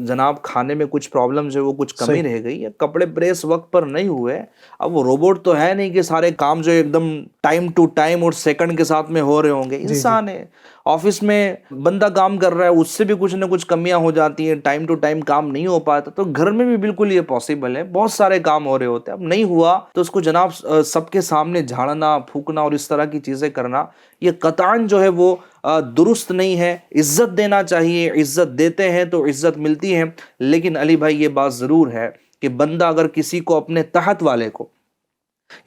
[SPEAKER 4] جناب کھانے میں کچھ پرابلم جو ہے وہ کچھ کمی رہ گئی، یا کپڑے پریس وقت پر نہیں ہوئے، اب وہ روبوٹ تو ہے نہیں کہ سارے کام جو ایک دم ٹائم ٹو ٹائم اور سیکنڈ کے ساتھ میں ہو رہے ہوں گے. انسان ہے، آفس میں بندہ کام کر رہا ہے، اس سے بھی کچھ نہ کچھ کمیاں ہو جاتی ہیں، ٹائم ٹو ٹائم کام نہیں ہو پاتا. تو گھر میں بھی بالکل یہ پاسبل ہے، بہت سارے کام ہو رہے ہوتے ہیں، اب نہیں ہوا تو اس کو جناب سب کے سامنے جھاڑنا پھونکنا اور اس طرح کی چیزیں کرنا، یہ قطعاً جو ہے وہ درست نہیں ہے. عزت دینا چاہیے، عزت دیتے ہیں تو عزت ملتی ہے. لیکن علی بھائی یہ بات ضرور ہے کہ بندہ اگر کسی کو اپنے تحت والے کو،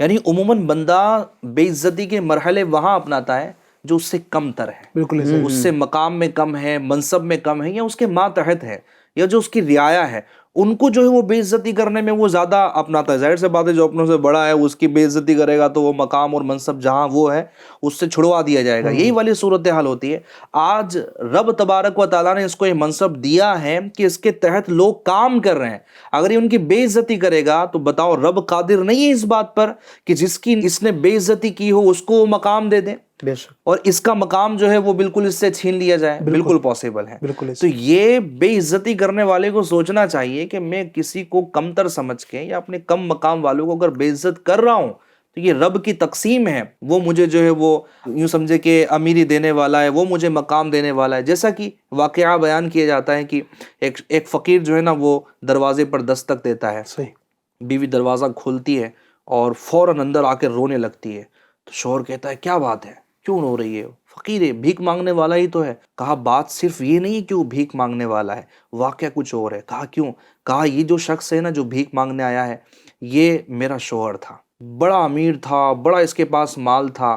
[SPEAKER 4] یعنی عموماً بندہ بے عزتی کے مرحلے وہاں اپناتا ہے جو اس سے کم تر ہے،
[SPEAKER 2] بالکل ایسے
[SPEAKER 4] اس سے مقام میں کم ہے، منصب میں کم ہے، یا اس کے ماتحت ہے، یا جو اس کی رعایا ہے، ان کو جو ہے وہ بے عزتی کرنے میں وہ زیادہ اپناتا ہے. ظاہر سے بات ہے جو اپنوں سے بڑا ہے اس کی بے عزتی کرے گا تو وہ مقام اور منصب جہاں وہ ہے اس سے چھڑوا دیا جائے گا. یہی والی صورتحال ہوتی ہے. آج رب تبارک و تعالیٰ نے اس کو یہ منصب دیا ہے کہ اس کے تحت لوگ کام کر رہے ہیں، اگر یہ ان کی بے عزتی کرے گا تو بتاؤ رب قادر نہیں ہے اس بات پر کہ جس کی اس نے بے عزتی کی ہو اس کو وہ مقام دے دیں
[SPEAKER 3] بے شک.
[SPEAKER 4] اور اس کا مقام جو ہے وہ بالکل اس سے چھین لیا جائے؟ بالکل پاسبل ہے.
[SPEAKER 2] بالکل
[SPEAKER 4] تو یہ بے عزتی کرنے والے کو سوچنا چاہیے کہ میں کسی کو کمتر سمجھ کے یا اپنے کم مقام والوں کو اگر بے عزت کر رہا ہوں تو یہ رب کی تقسیم ہے، وہ مجھے جو ہے وہ یوں سمجھے کہ امیری دینے والا ہے، وہ مجھے مقام دینے والا ہے. جیسا کہ واقعہ بیان کیا جاتا ہے کہ ایک فقیر جو ہے نا وہ دروازے پر دستک دیتا ہے،
[SPEAKER 2] صحیح.
[SPEAKER 4] بیوی دروازہ کھولتی ہے اور فوراً اندر آ کے رونے لگتی ہے. تو شوہر کہتا ہے کیا بات ہے، کیوں رو رہی ہے؟ فقیر ہے، بھیک مانگنے والا ہی تو ہے. کہا بات صرف یہ نہیں کہ وہ بھیک مانگنے والا ہے، واقعہ کچھ اور ہے. کہا کیوں؟ کہا یہ جو شخص ہے نا جو بھیک مانگنے آیا ہے یہ میرا شوہر تھا، بڑا امیر تھا، بڑا اس کے پاس مال تھا.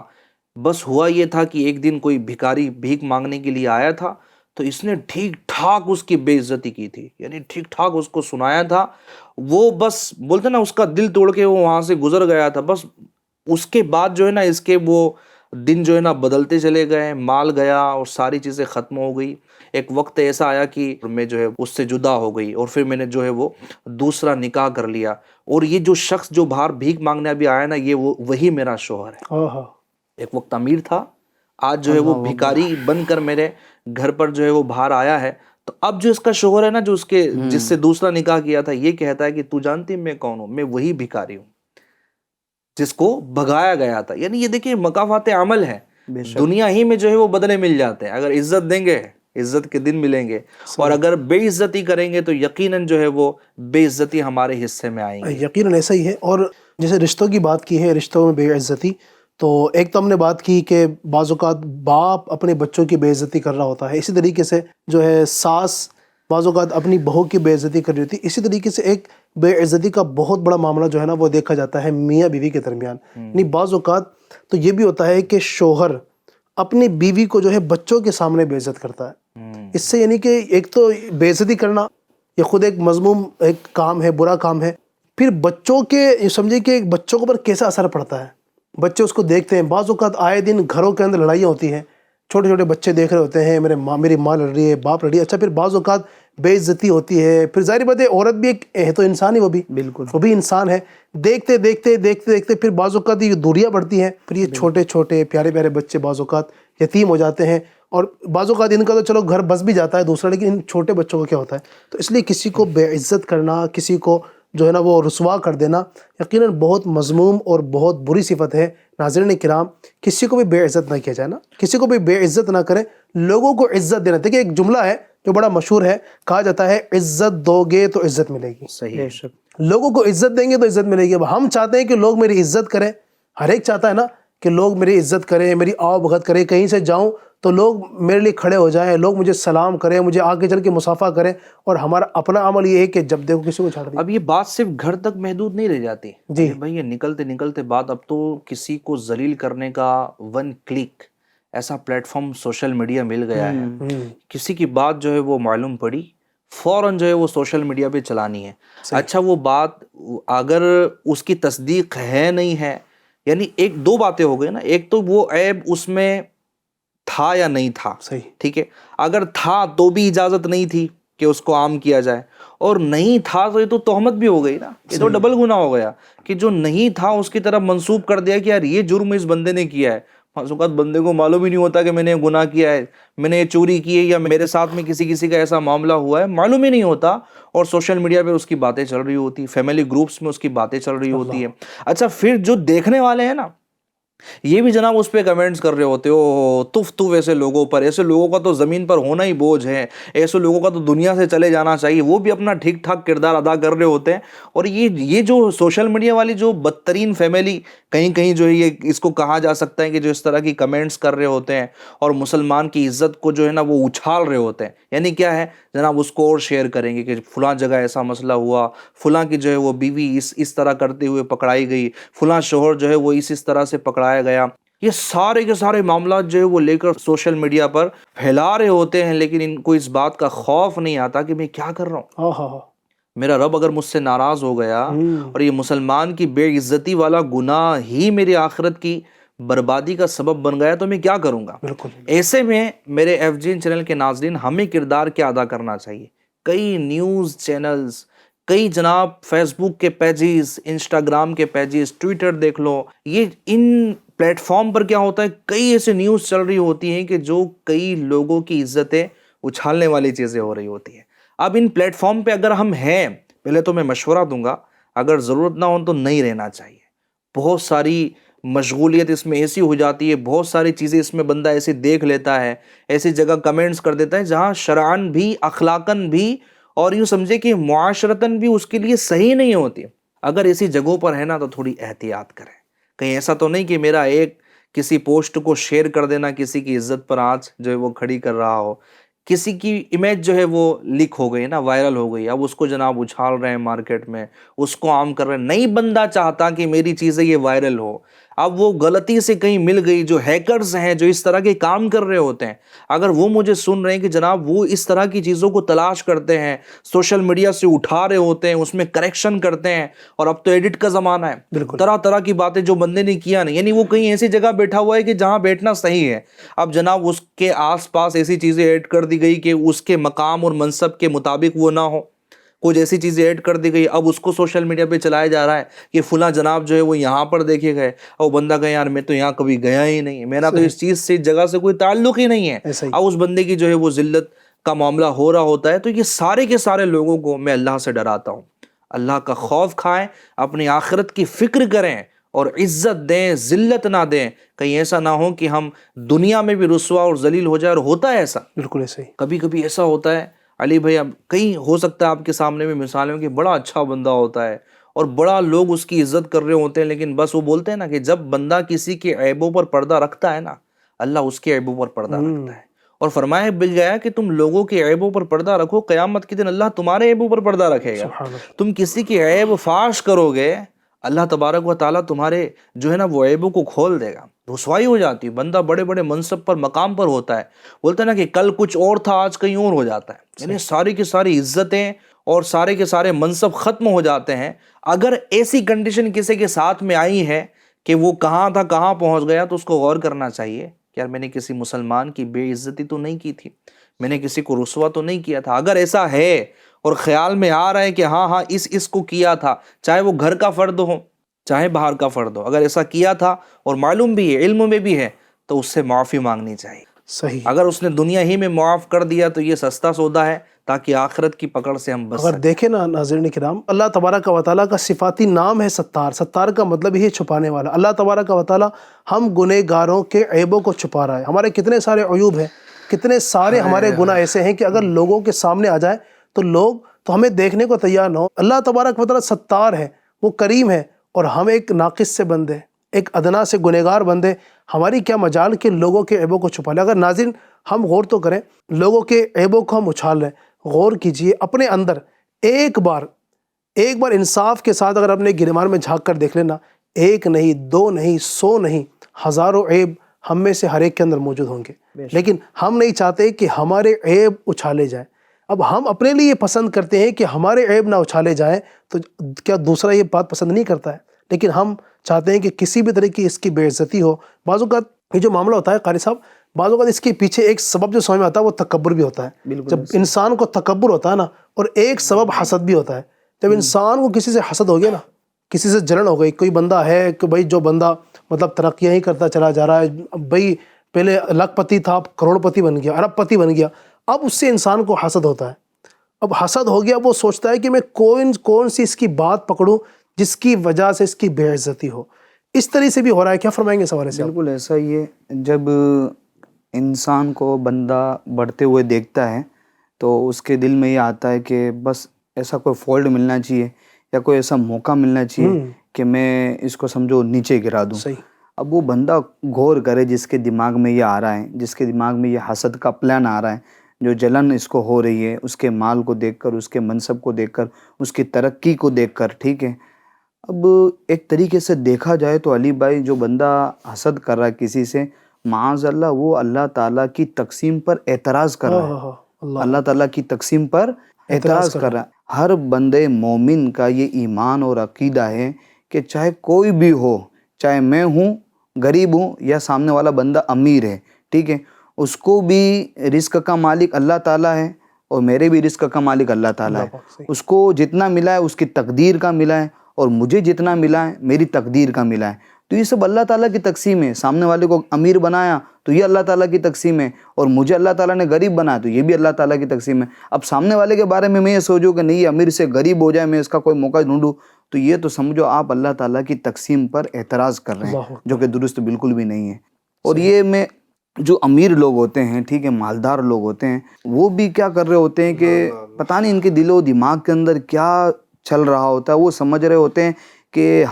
[SPEAKER 4] بس ہوا یہ تھا کہ ایک دن کوئی بھکاری بھیک مانگنے کے لیے آیا تھا تو اس نے ٹھیک ٹھاک اس کی بے عزتی کی تھی، یعنی ٹھیک ٹھاک اس کو سنایا تھا. وہ بس بولتے نا اس کا دل توڑ کے وہ وہاں سے گزر گیا تھا. بس اس کے بعد جو ہے نا اس کے وہ دن جو ہے نا بدلتے چلے گئے، مال گیا اور ساری چیزیں ختم ہو گئی. ایک وقت ایسا آیا کہ میں جو ہے اس سے جدا ہو گئی اور پھر میں نے جو ہے وہ دوسرا نکاح کر لیا، اور یہ جو شخص جو باہر بھیک مانگنے ابھی آیا نا یہ وہی میرا شوہر ہے. ایک وقت امیر تھا، آج جو ہے وہ بھکاری بن کر میرے گھر پر جو ہے وہ باہر آیا ہے. تو اب جو اس کا شوہر ہے نا جو جس سے دوسرا نکاح کیا تھا یہ کہتا ہے کہ تو جانتی میں کون ہوں؟ میں وہی بھکاری ہوں جس کو بھگایا گیا تھا. یعنی یہ دیکھیں مکافات عمل ہے، دنیا ہی میں جو ہے وہ بدلے مل جاتے ہیں. اگر عزت دیں گے عزت کے دن ملیں گے، اور اگر بے عزتی کریں گے تو یقیناً جو ہے وہ بے عزتی ہمارے حصے میں آئیں گی.
[SPEAKER 2] یقیناً ایسا ہی ہے. اور جیسے رشتوں کی بات کی ہے، رشتوں میں بے عزتی، تو ایک تو ہم نے بات کی کہ بعض اوقات باپ اپنے بچوں کی بے عزتی کر رہا ہوتا ہے، اسی طریقے سے جو ہے ساس بعض اوقات اپنی بہو کی بے عزتی کر رہی ہوتی ہے. اسی طریقے سے ایک بے عزتی کا بہت بڑا معاملہ جو ہے نا وہ دیکھا جاتا ہے میاں بیوی کے درمیان. یعنی بعض اوقات تو یہ بھی ہوتا ہے کہ شوہر اپنی بیوی کو جو ہے بچوں کے سامنے بے عزت کرتا ہے. اس سے یعنی کہ ایک تو بے عزتی کرنا یہ خود ایک مذموم ایک کام ہے، برا کام ہے. پھر بچوں کے سمجھے کہ بچوں کے اوپر کیسا اثر پڑتا ہے، بچے اس کو دیکھتے ہیں. بعض اوقات آئے دن گھروں کے اندر لڑائیاں ہوتی ہیں، چھوٹے چھوٹے بچے دیکھ رہے ہوتے ہیں میری ماں لڑ رہی ہے، باپ لڑ رہی ہے. اچھا پھر بعض اوقات بے عزتی ہوتی ہے. پھر ظاہر بات ہے عورت بھی ایک ہے تو انسان ہی، وہ بھی
[SPEAKER 3] بالکل
[SPEAKER 2] وہ بھی انسان ہے. دیکھتے دیکھتے دیکھتے دیکھتے پھر بعض اوقات یہ دوریاں بڑھتی ہیں. پھر یہ چھوٹے چھوٹے پیارے پیارے بچے بعض اوقات یتیم ہو جاتے ہیں. اور بعض اوقات ان کا تو چلو گھر بس بھی جاتا ہے دوسرا، لیکن ان چھوٹے بچوں کا کیا ہوتا ہے. تو اس لیے کسی کو بے عزت کرنا، کسی کو جو ہے نا وہ رسوا کر دینا یقیناً بہت مذموم اور بہت بری صفت ہے. ناظرین کرام، کسی کو بھی بے عزت نہ کیا جائے نا، کسی کو بھی بے عزت نہ کریں، لوگوں کو عزت دینا. دیکھیں ایک جملہ ہے جو بڑا مشہور ہے، کہا جاتا ہے عزت دو گے تو عزت ملے گی.
[SPEAKER 4] صحیح.
[SPEAKER 2] لوگوں کو عزت دیں گے تو عزت ملے گی. اب ہم چاہتے ہیں کہ لوگ میری عزت کریں، ہر ایک چاہتا ہے نا کہ لوگ میری عزت کریں، میری آؤ بھگت کریں. کہیں سے جاؤں تو لوگ میرے لیے کھڑے ہو جائیں، لوگ مجھے سلام کریں، مجھے آگے چل کے مصافحہ کریں. اور ہمارا اپنا عمل یہ ہے کہ جب دیکھو کسی کو چھاڑ دیں.
[SPEAKER 4] اب یہ بات صرف گھر تک محدود نہیں رہ جاتی
[SPEAKER 2] جی
[SPEAKER 4] بھائی، یہ نکلتے نکلتے بات اب تو کسی کو ذلیل کرنے کا ون کلک ایسا پلیٹ فارم سوشل میڈیا مل گیا ہے. کسی کی بات جو ہے وہ معلوم پڑی، فوراً جو ہے وہ سوشل میڈیا پہ چلانی ہے. اچھا وہ بات اگر اس کی تصدیق ہے نہیں ہے، یعنی ایک دو باتیں ہو گئی نا. ایک تو وہ عیب اس میں تھا یا نہیں تھا.
[SPEAKER 2] صحیح.
[SPEAKER 4] ٹھیک ہے, اگر تھا تو بھی اجازت نہیں تھی کہ اس کو عام کیا جائے, اور نہیں تھا تو یہ تو تہمت بھی ہو گئی نا, یہ تو ڈبل گناہ ہو گیا کہ جو نہیں تھا اس کی طرف منسوب کر دیا کہ یار یہ جرم اس بندے نے کیا ہے. بعض اوقات بندے کو معلوم ہی نہیں ہوتا کہ میں نے گناہ کیا ہے, میں نے یہ چوری کی ہے, یا میرے ساتھ میں کسی کا ایسا معاملہ ہوا ہے, معلوم ہی نہیں ہوتا, اور سوشل میڈیا پہ اس کی باتیں چل رہی ہوتی, فیملی گروپس میں اس کی باتیں چل رہی ہوتی ہے. اچھا پھر جو دیکھنے والے ہیں نا, یہ بھی جناب اس پہ کمنٹس کر رہے ہوتے ہو, تف ایسے لوگوں پر, ایسے لوگوں کا تو زمین پر ہونا ہی بوجھ ہے, ایسے لوگوں کا تو دنیا سے چلے جانا چاہیے. وہ بھی اپنا ٹھیک ٹھاک کردار ادا کر رہے ہوتے ہیں. اور یہ جو سوشل میڈیا والی جو بدترین فیملی کہیں جو ہے, یہ اس کو کہا جا سکتا ہے کہ جو اس طرح کی کمنٹس کر رہے ہوتے ہیں اور مسلمان کی عزت کو جو ہے نا وہ اچھال رہے ہوتے ہیں. یعنی کیا ہے جناب, اس کو اور شیئر کریں گے کہ فلاں جگہ ایسا مسئلہ ہوا, فلاں کی جو ہے وہ بیوی اس طرح کرتے ہوئے پکڑائی گئی, فلاں شوہر جو ہے وہ اس طرح سے پکڑایا گیا. یہ سارے کے سارے معاملات جو ہے وہ لے کر سوشل میڈیا پر پھیلا رہے ہوتے ہیں, لیکن ان کو اس بات کا خوف نہیں آتا کہ میں کیا کر رہا ہوں. میرا رب اگر مجھ سے ناراض ہو گیا اور یہ مسلمان کی بے عزتی والا گناہ ہی میری آخرت کی بربادی کا سبب بن گیا تو میں کیا کروں گا. ایسے میں میرے ایف جی این چینل کے ناظرین, ہمیں کردار کیا ادا کرنا چاہیے. کئی نیوز چینلز, کئی جناب فیس بک کے پیجز, انسٹاگرام کے پیجز, ٹویٹر دیکھ لو, یہ ان پلیٹ فارم پر کیا ہوتا ہے, کئی ایسے نیوز چل رہی ہوتی ہیں کہ جو کئی لوگوں کی عزتیں اچھالنے والی چیزیں ہو رہی ہوتی ہیں. اب ان پلیٹ فارم پہ اگر ہم ہیں, پہلے تو میں مشورہ دوں گا, اگر ضرورت نہ ہو تو نہیں رہنا چاہیے. بہت ساری مشغولیت اس میں ایسی ہو جاتی ہے, بہت ساری چیزیں اس میں بندہ ایسے دیکھ لیتا ہے, ایسی جگہ کمنٹس کر دیتا ہے جہاں شرعاً بھی, اخلاقاً بھی, اور یوں سمجھے کہ معاشرتاً بھی اس کے لیے صحیح نہیں ہوتی. اگر ایسی جگہوں پر ہے نا تو تھوڑی احتیاط کریں. کہیں ایسا تو نہیں کہ میرا ایک کسی پوسٹ کو شیئر کر دینا کسی کی عزت پر آنچ جو ہے وہ کھڑی کر رہا ہو, کسی کی امیج جو ہے وہ لیک ہو گئی نا, وائرل ہو گئی, اب اس کو جناب اچھال رہے ہیں مارکیٹ میں, اس کو عام کر رہے ہیں. نہیں بندہ چاہتا کہ میری چیزیں یہ وائرل ہو, اب وہ غلطی سے کہیں مل گئی. جو ہیکرز ہیں جو اس طرح کے کام کر رہے ہوتے ہیں, اگر وہ مجھے سن رہے ہیں کہ جناب وہ اس طرح کی چیزوں کو تلاش کرتے ہیں, سوشل میڈیا سے اٹھا رہے ہوتے ہیں, اس میں کریکشن کرتے ہیں, اور اب تو ایڈٹ کا زمانہ ہے, طرح طرح کی باتیں جو بندے نے کیا نہیں, یعنی وہ کہیں ایسی جگہ بیٹھا ہوا ہے کہ جہاں بیٹھنا صحیح ہے, اب جناب اس کے آس پاس ایسی چیزیں ایڈ کر دی گئی کہ اس کے مقام اور منصب کے مطابق وہ نہ ہو, کچھ ایسی چیزیں ایڈ کر دی گئی. اب اس کو سوشل میڈیا پہ چلایا جا رہا ہے کہ فلاں جناب جو ہے وہ یہاں پر دیکھے گئے, اور بندہ کہے یار میں تو یہاں کبھی گیا ہی نہیں, میرا تو اس چیز سے, جگہ سے کوئی تعلق ہی نہیں ہے. اب اس بندے کی جو ہے وہ ذلت کا معاملہ ہو رہا ہوتا ہے. تو یہ سارے کے سارے لوگوں کو میں اللہ سے ڈراتا ہوں, اللہ کا خوف کھائیں, اپنی آخرت کی فکر کریں, اور عزت دیں, ذلت نہ دیں. کہیں ایسا نہ ہو کہ ہم دنیا میں بھی رسوا اور ذلیل ہو جائے. اور ہوتا ہے ایسا,
[SPEAKER 2] بالکل ایسا ہی.
[SPEAKER 4] کبھی کبھی ایسا ہوتا ہے علی بھائی, اب کہیں ہو سکتا ہے آپ کے سامنے میں مثالیں کہ بڑا اچھا بندہ ہوتا ہے اور بڑا لوگ اس کی عزت کر رہے ہوتے ہیں, لیکن بس وہ بولتے ہیں نا کہ جب بندہ کسی کے عیبوں پر پردہ رکھتا ہے نا, اللہ اس کے عیبوں پر پردہ رکھتا ہے. اور فرمایا بھی گیا کہ تم لوگوں کے عیبوں پر پردہ رکھو, قیامت کے دن اللہ تمہارے عیبوں پر پردہ رکھے گا. تم کسی کے عیب فاش کرو گے, اللہ تبارک و تعالیٰ تمہارے جو ہے نا وہ عیبوں کو کھول دے گا. رسوائی ہو جاتی ہے, بندہ بڑے بڑے منصب پر, مقام پر ہوتا ہے, بولتا ہے نا کہ کل کچھ اور تھا آج کہیں اور ہو جاتا ہے. یعنی ساری کی ساری عزتیں اور سارے کے سارے منصب ختم ہو جاتے ہیں. اگر ایسی کنڈیشن کسی کے ساتھ میں آئی ہے کہ وہ کہاں تھا کہاں پہنچ گیا, تو اس کو غور کرنا چاہیے کہ یار میں نے کسی مسلمان کی بے عزتی تو نہیں کی تھی, میں نے کسی کو رسوا تو نہیں کیا تھا. اگر ایسا ہے اور خیال میں آ رہا ہے کہ ہاں اس کو کیا تھا, چاہے وہ گھر کا فرد ہو چاہے باہر کا فرد ہو, اگر ایسا کیا تھا اور معلوم بھی ہے, علم میں بھی ہے, تو اس سے معافی مانگنی چاہیے.
[SPEAKER 2] صحیح.
[SPEAKER 4] اگر اس نے دنیا ہی میں معاف کر دیا تو یہ سستا سودا ہے, تاکہ آخرت کی پکڑ سے ہم بچ سکیں.
[SPEAKER 2] اگر دیکھیں نا ناظرین کرام, اللہ تبارک و تعالیٰ کا صفاتی نام ہے ستار. ستار کا مطلب ہی ہے چھپانے والا. اللہ تبارک و تعالیٰ ہم گنہگاروں کے عیبوں کو چھپا رہا ہے. ہمارے کتنے سارے عیوب ہیں, کتنے سارے ہمارے گناہ ایسے ہیں کہ اگر لوگوں کے سامنے آ جائے تو لوگ تو ہمیں دیکھنے کو تیار نہ ہو. اللہ تبارک و تعالیٰ ستار ہے, وہ کریم ہے, اور ہم ایک ناقص سے بندے, ایک ادنا سے گنہگار بندے, ہماری کیا مجال کہ لوگوں کے عیبوں کو چھپا لیں. اگر ناظرین ہم غور تو کریں, لوگوں کے عیبوں کو ہم اچھال رہے ہیں. غور کیجئے اپنے اندر, ایک بار انصاف کے ساتھ اگر اپنے گریبان میں جھانک کر دیکھ لینا, ایک نہیں, دو نہیں, 100 نہیں, ہزاروں عیب ہم میں سے ہر ایک کے اندر موجود ہوں گے. لیکن ہم نہیں چاہتے کہ ہمارے عیب اچھالے جائیں. اب ہم اپنے لیے یہ پسند کرتے ہیں کہ ہمارے عیب نہ اچھالے جائیں, تو کیا دوسرا یہ بات پسند نہیں کرتا ہے؟ لیکن ہم چاہتے ہیں کہ کسی بھی طرح کی اس کی بے عزتی ہو. بعض اوقات یہ جو معاملہ ہوتا ہے قاری صاحب, بعض اوقات اس کے پیچھے ایک سبب جو سمجھ میں آتا ہے وہ تکبر بھی ہوتا ہے. جب انسان کو تکبر ہوتا ہے نا، اور ایک سبب حسد بھی ہوتا ہے. جب انسان کو کسی سے حسد ہو گیا نا، کسی سے جلن ہو گئی، کوئی بندہ ہے کہ بھائی جو بندہ مطلب ترقیاں ہی کرتا چلا جا رہا ہے، بھائی پہلے لاکھ پتی تھا اب کروڑ پتی بن گیا، ارب پتی بن گیا، اب اس سے انسان کو حسد ہوتا ہے. اب حسد ہو گیا، وہ سوچتا ہے کہ میں کون سی اس کی بات پکڑوں جس کی وجہ سے اس کی بے عزتی ہو. اس طرح سے بھی ہو رہا ہے. کیا فرمائیں گے اس حوالے سے آپ؟
[SPEAKER 3] بالکل ایسا ہی ہے. جب انسان کو بندہ بڑھتے ہوئے دیکھتا ہے تو اس کے دل میں یہ آتا ہے کہ بس ایسا کوئی فالٹ ملنا چاہیے یا کوئی ایسا موقع ملنا چاہیے کہ میں اس کو سمجھو نیچے گرا دوں.
[SPEAKER 2] صحیح.
[SPEAKER 3] اب وہ بندہ غور کرے جس کے دماغ میں یہ آ رہا ہے، جس کے دماغ میں یہ حسد کا پلان آ رہا ہے، جو جلن اس کو ہو رہی ہے اس کے مال کو دیکھ کر، اس کے منصب کو دیکھ کر، اس کی ترقی کو دیکھ کر. ٹھیک ہے، اب ایک طریقے سے دیکھا جائے تو علی بھائی جو بندہ حسد کر رہا ہے کسی سے، معاذ اللہ وہ اللہ تعالیٰ کی تقسیم پر اعتراض کر رہا ہے. اللہ تعالیٰ کی تقسیم پر اعتراض کر رہا ہے. ہر بندے مومن کا یہ ایمان اور عقیدہ ہے کہ چاہے کوئی بھی ہو، چاہے میں ہوں غریب ہوں یا سامنے والا بندہ امیر ہے، ٹھیک ہے، اس کو بھی رزق کا مالک اللہ تعالیٰ ہے اور میرے بھی رزق کا مالک اللہ تعالیٰ ہے. اس کو جتنا ملا ہے اس کی تقدیر کا ملا ہے اور مجھے جتنا ملا ہے میری تقدیر کا ملا ہے. تو یہ سب اللہ تعالیٰ کی تقسیم ہے. سامنے والے کو امیر بنایا تو یہ اللہ تعالیٰ کی تقسیم ہے، اور مجھے اللہ تعالیٰ نے غریب بنایا تو یہ بھی اللہ تعالیٰ کی تقسیم ہے. اب سامنے والے کے بارے میں یہ سوچوں کہ نہیں یہ امیر سے غریب ہو جائے، میں اس کا کوئی موقع ڈھونڈوں، تو یہ تو سمجھو آپ اللہ تعالیٰ کی تقسیم پر اعتراض کر رہے ہیں، جو کہ درست بالکل بھی نہیں ہے. اور یہ میں جو امیر لوگ ہوتے ہیں، ٹھیک ہے، مالدار لوگ ہوتے ہیں، وہ بھی کیا کر رہے ہوتے ہیں کہ پتہ نہیں ان کے دل و دماغ کے اندر کیا چل رہا ہوتا ہے. وہ سمجھ رہے ہوتے ہیں کہ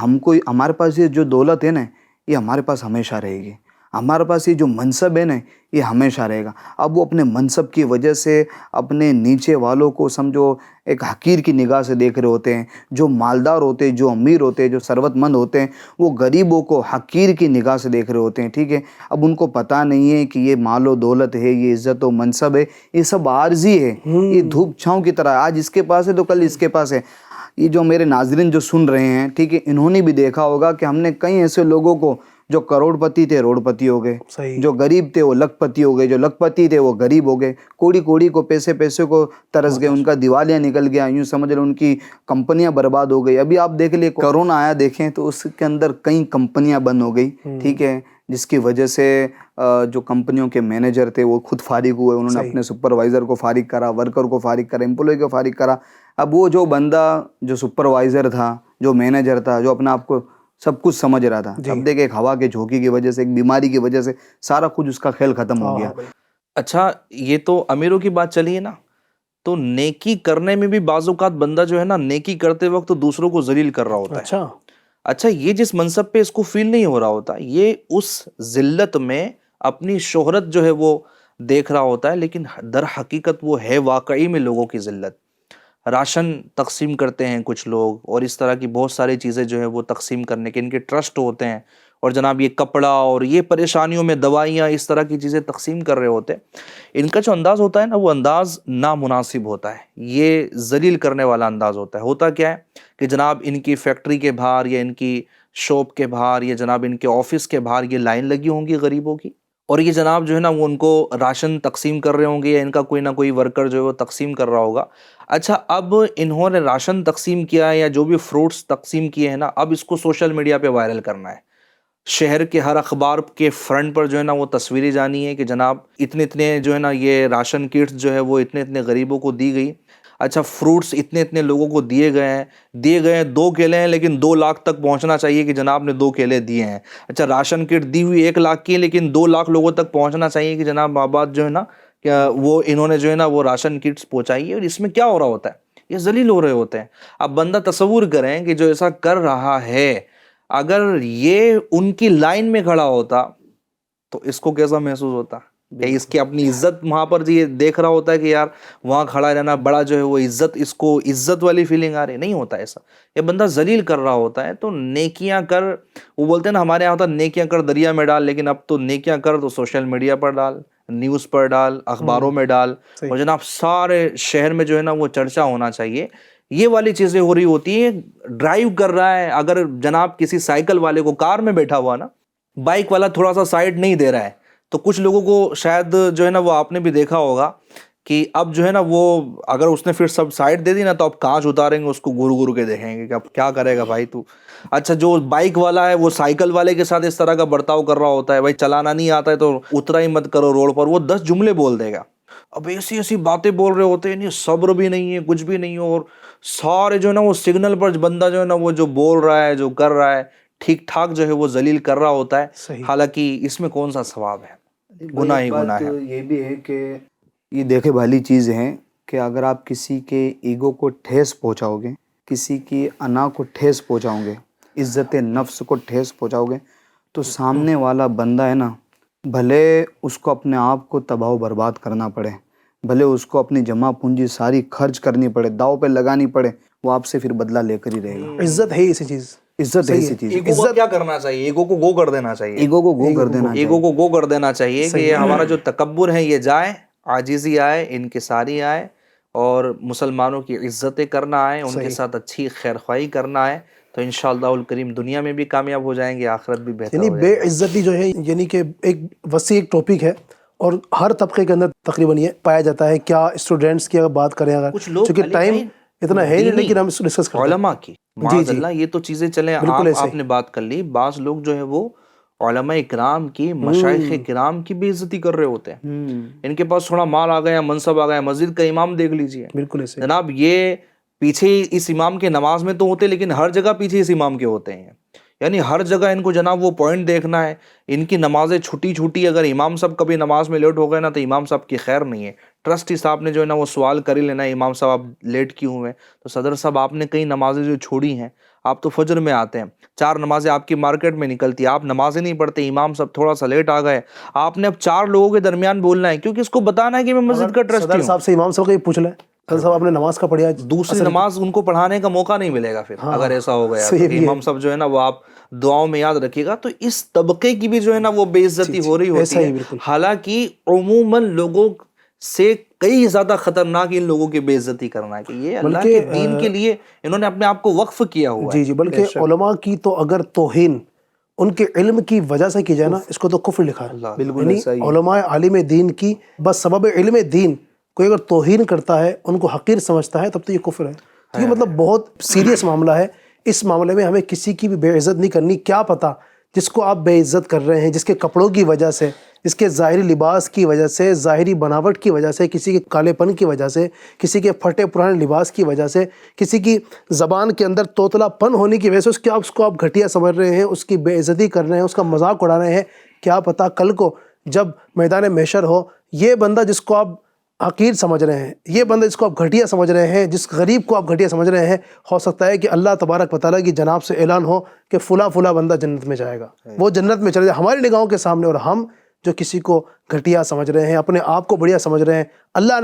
[SPEAKER 3] ہمارے پاس یہ جو دولت ہے نا یہ ہمارے پاس ہمیشہ رہے گی، ہمارے پاس یہ جو منصب ہے نا یہ ہمیشہ رہے گا. اب وہ اپنے منصب کی وجہ سے اپنے نیچے والوں کو سمجھو ایک حقیر کی نگاہ سے دیکھ رہے ہوتے ہیں. جو مالدار ہوتے ہیں، جو امیر ہوتے ہیں، جو ثروت مند ہوتے ہیں، وہ غریبوں کو حقیر کی نگاہ سے دیکھ رہے ہوتے ہیں. ٹھیک ہے، اب ان کو پتہ نہیں ہے کہ یہ مال و دولت ہے، یہ عزت و منصب ہے، یہ سب عارضی ہے، یہ دھوپ چھاؤں کی طرح، آج اس کے پاس ہے تو کل اس کے پاس ہے. یہ جو میرے ناظرین جو سن رہے ہیں، ٹھیک ہے، انہوں نے بھی دیکھا ہوگا کہ ہم نے کئی ایسے لوگوں کو جو کروڑ پتی تھے روڑ پتی ہو گئے، جو غریب تھے وہ لکھ پتی ہو گئے، جو لکھ پتی تھے وہ غریب ہو گئے، کوڑی کو پیسے کو ترس گئے، ان کا دیوالیاں نکل گیا، یوں سمجھ لو ان کی کمپنیاں برباد ہو گئی. ابھی آپ دیکھ لیں کرونا آیا، دیکھیں تو اس کے اندر کئی کمپنیاں بند ہو گئی، ٹھیک ہے، جس کی وجہ سے جو کمپنیوں کے مینیجر تھے وہ خود فارغ ہوئے، انہوں نے اپنے سپروائزر کو فارغ کرا، ورکر کو فارغ کرا، امپلائی کو فارغ کرا. اب وہ جو بندہ جو سپروائزر تھا، جو مینیجر تھا، جو اپنے آپ کو سب کچھ سمجھ رہا تھا، اب دیکھ ایک ہوا کے جھونکے کی وجہ سے، ایک بیماری کی وجہ سے سارا کچھ اس کا کھیل ختم ہو گیا.
[SPEAKER 4] اچھا یہ تو امیروں کی بات چلی ہے نا، تو نیکی کرنے میں بھی بعض اوقات بندہ جو ہے نا نیکی کرتے وقت دوسروں کو ذلیل کر رہا ہوتا ہے. اچھا یہ جس منصب پہ اس کو فیل نہیں ہو رہا ہوتا، یہ اس ذلت میں اپنی شہرت جو ہے وہ دیکھ رہا ہوتا ہے، لیکن در حقیقت وہ ہے واقعی میں لوگوں کی ذلت. راشن تقسیم کرتے ہیں کچھ لوگ، اور اس طرح کی بہت ساری چیزیں جو ہے وہ تقسیم کرنے کے ان کے ٹرسٹ ہوتے ہیں، اور جناب یہ کپڑا اور یہ پریشانیوں میں دوائیاں اس طرح کی چیزیں تقسیم کر رہے ہوتے ہیں. ان کا جو انداز ہوتا ہے نا وہ انداز نامناسب ہوتا ہے، یہ ذلیل کرنے والا انداز ہوتا ہے. ہوتا کیا ہے کہ جناب ان کی فیکٹری کے باہر یا ان کی شاپ کے باہر یا جناب ان کے آفس کے باہر یہ لائن لگی ہوں گی غریبوں کی، اور یہ جناب جو ہے نا وہ ان کو راشن تقسیم کر رہے ہوں گے، یا ان کا کوئی نہ کوئی ورکر جو ہے وہ تقسیم کر رہا ہوگا. اچھا اب انہوں نے راشن تقسیم کیا ہے یا جو بھی فروٹس تقسیم کیے ہیں نا، اب اس کو سوشل میڈیا پہ وائرل کرنا ہے. شہر کے ہر اخبار کے فرنٹ پر جو ہے نا وہ تصویریں جانی ہے کہ جناب اتنے جو ہے نا یہ راشن کٹس جو ہے وہ اتنے غریبوں کو دی گئی. اچھا فروٹس اتنے لوگوں کو دیے گئے ہیں 2 کیلے ہیں لیکن 2 لاکھ تک پہنچنا چاہیے کہ جناب نے 2 کیلے دیے ہیں. اچھا راشن کٹ دی ہوئی 1 لاکھ کی لیکن 2 لاکھ لوگوں تک پہنچنا چاہیے کہ جناب آباد جو ہے نا وہ انہوں نے جو ہے نا وہ راشن کٹس پہنچائی ہے. اور اس میں کیا ہو رہا ہوتا ہے، یہ ذلیل ہو رہے ہوتے ہیں. اب بندہ تصور کریں کہ جو ایسا کر رہا ہے اگر یہ ان کی لائن میں کھڑا ہوتا تو اس کو کیسا محسوس ہوتا کہ اس کی اپنی عزت وہاں پر یہ دیکھ رہا ہوتا ہے کہ یار وہاں کھڑا رہنا بڑا جو ہے وہ عزت، اس کو عزت والی فیلنگ آ رہی نہیں ہوتا ایسا. یہ بندہ ذلیل کر رہا ہوتا ہے. تو نیکیاں کر، وہ بولتے ہیں نا ہمارے یہاں ہوتا نیکیاں کر دریا میں ڈال، لیکن اب تو نیکیاں کر تو سوشل میڈیا پر ڈال، نیوز پر ڈال، اخباروں میں ڈال، اور جناب سارے شہر میں جو ہے نا وہ چرچا ہونا چاہیے. یہ والی چیزیں ہو رہی ہوتی ہیں. ڈرائیو کر رہا ہے، اگر جناب کسی سائیکل والے کو کار میں بیٹھا ہوا نا، بائک والا تھوڑا سا سائیڈ نہیں دے رہا ہے تو کچھ لوگوں کو شاید جو ہے نا وہ آپ نے بھی دیکھا ہوگا کہ اب جو ہے نا وہ اگر اس نے پھر سب سائڈ دے دی نا تو اب کانچ اتاریں گے، اس کو گھر گھر کے دیکھیں گے کہ اب کیا کرے گا بھائی تو. اچھا جو بائک والا ہے وہ سائیکل والے کے ساتھ اس طرح کا برتاؤ کر رہا ہوتا ہے، بھائی چلانا نہیں آتا ہے تو اترا ہی مت کرو روڈ پر، وہ 10 جملے بول دے گا. اب ایسی ایسی باتیں بول رہے ہوتے ہیں، نہیں صبر بھی نہیں ہے کچھ بھی نہیں ہے، اور سارے جو ہے نا وہ سگنل پر بندہ جو ہے نا وہ جو بول رہا ہے جو کر رہا ہے ٹھیک ٹھاک جو ہے وہ ذلیل کر رہا ہوتا ہے.
[SPEAKER 2] صحیح.
[SPEAKER 4] حالانکہ اس میں کون سا ثواب ہے، گناہ ہی گناہ ہے.
[SPEAKER 3] یہ بھی ہے کہ یہ دیکھے بھالی چیز ہے کہ اگر آپ کسی کے ایگو کو ٹھیس پہنچاؤ گے، کسی کی انا کو ٹھیس پہنچاؤ گے، عزت نفس کو ٹھیس پہنچاؤ گے، تو سامنے والا بندہ ہے نا، بھلے اس کو اپنے آپ کو تباہ و برباد کرنا پڑے، بھلے اس کو اپنی جمع پونجی ساری خرچ کرنی پڑے، داؤ پہ لگانی پڑے، وہ آپ سے پھر بدلہ لے کر ہی رہے گا.
[SPEAKER 2] عزت ہے ایسی چیز.
[SPEAKER 3] عزت ہے ایسی چیز.
[SPEAKER 4] ایگو کو کیا کرنا چاہیے؟ ایگو کو گو کر دینا چاہیے.
[SPEAKER 3] ایگو کو گو کر دینا چاہیے.
[SPEAKER 4] ایگو کو گو کر دینا چاہیے کہ یہ ہمارا جو تکبر ہے یہ جائے، عاجزی آئے، انکساری آئے، اور مسلمانوں کی عزتیں کرنا آئے، ان کے ساتھ اچھی خیر خواہی کرنا آئے، تو انشاءاللہ الکریم دنیا میں بھی کامیاب ہو جائیں گے، آخرت بھی بہتر ہو
[SPEAKER 2] یعنی
[SPEAKER 4] جائے
[SPEAKER 2] بے
[SPEAKER 4] گی.
[SPEAKER 2] عزتی جو ہے یعنی کہ ایک وسیع ایک ٹاپک ہے، اور ہر طبقے کے اندر تقریباً یہ پایا جاتا ہے. کیا اسٹوڈنٹس کی اگر بات کریں، اگر
[SPEAKER 4] کچھ لوگ
[SPEAKER 2] چونکہ ٹائم اتنا ہے نہیں لیکن ہم اس کو ڈسکس کرتے ہیں.
[SPEAKER 4] علماء کی معاذ اللہ یہ تو چیزیں چلیں، آپ نے بات کر لی، بعض لوگ جو ہے وہ علماء کرام کی، مشائخ کرام کی بے عزتی کر رہے ہوتے ہیں. ان کے پاس تھوڑا مال آ گیا، منصب آ گیا، مسجد کا امام دیکھ لیجئے،
[SPEAKER 2] بالکل ایسے.
[SPEAKER 4] جناب یہ پیچھے اس امام کے نماز میں تو ہوتے لیکن ہر جگہ پیچھے اس امام کے ہوتے ہیں. یعنی ہر جگہ ان کو جناب وہ پوائنٹ دیکھنا ہے. ان کی نمازیں چھوٹی اگر امام صاحب کبھی نماز میں لیٹ ہو گئے نا تو امام صاحب کی خیر نہیں ہے. ٹرسٹی صاحب نے جو ہے نا وہ سوال کر ہی لینا، امام صاحب آپ لیٹ کیوں ہوئے؟ تو صدر صاحب آپ نے کئی نمازیں جو چھوڑی ہیں، آپ تو فجر میں آتے ہیں، 4 نمازیں آپ کی مارکیٹ میں نکلتی، آپ نمازیں نہیں پڑھتے، امام صاحب تھوڑا سا لیٹ آ گئے، آپ نے اب 4 لوگوں کے درمیان بولنا ہے، کیونکہ اس کو بتانا ہے کہ میں مسجد کا ٹرسٹی
[SPEAKER 2] صدر
[SPEAKER 4] ہوں.
[SPEAKER 2] صاحب سے امام صاحب کو یہ پوچھ لیں، صدر صاحب آپ نے نماز کا پڑھیا؟
[SPEAKER 4] دوسری نماز ان کو پڑھانے کا موقع نہیں ملے گا پھر اگر ایسا ہو گیا. امام صاحب جو ہے نا وہ آپ دعاؤں میں یاد رکھیے گا. تو اس طبقے کی بھی جو ہے نا وہ بے عزتی ہو رہی ہوتی ہے. حالانکہ عموماً لوگوں سے کئی زیادہ خطرناک ان لوگوں کی بے عزتی کرنا ہے کہ یہ اللہ کے دین کے لیے انہوں نے اپنے آپ کو وقف کیا ہوا ہے.
[SPEAKER 2] جی بلکہ علماء کی تو اگر توہین ان کے علم کی وجہ سے کی جائے نا، اس کو تو کفر لکھا ہے. یعنی علماء عالم دین کی بس سبب علم دین کوئی اگر توہین کرتا ہے، ان کو حقیر سمجھتا ہے، تب تو یہ کفر ہے. تو یہ مطلب بہت سیریس معاملہ ہے. اس معاملے میں ہمیں کسی کی بھی بے عزت نہیں کرنی. کیا پتہ جس کو آپ بے عزت کر رہے ہیں، جس کے کپڑوں کی وجہ سے، جس کے ظاہری لباس کی وجہ سے، ظاہری بناوٹ کی وجہ سے، کسی کے کالے پن کی وجہ سے، کسی کے پھٹے پرانے لباس کی وجہ سے، کسی کی زبان کے اندر توتلا پن ہونے کی وجہ سے اس کو آپ گھٹیا سمجھ رہے ہیں، اس کی بے عزتی کر رہے ہیں، اس کا مذاق اڑا رہے ہیں. کیا پتہ کل کو جب میدان محشر ہو، یہ بندہ جس کو آپ حقیر سمجھ رہے ہیں، یہ بندہ جس کو آپ گھٹیا سمجھ رہے ہیں، جس غریب کو آپ گھٹیا سمجھ رہے ہیں، ہو سکتا ہے کہ اللہ تبارک و تعالیٰ کی جناب سے اعلان ہو کہ فلاں بندہ جنت میں جائے گا، وہ جنت میں چلے جائے ہماری نگاہوں کے سامنے. اور ہم جو کسی کو گھٹیا سمجھ رہے ہیں، اپنے آپ کو بڑھیا سمجھ رہے ہیں، اللہ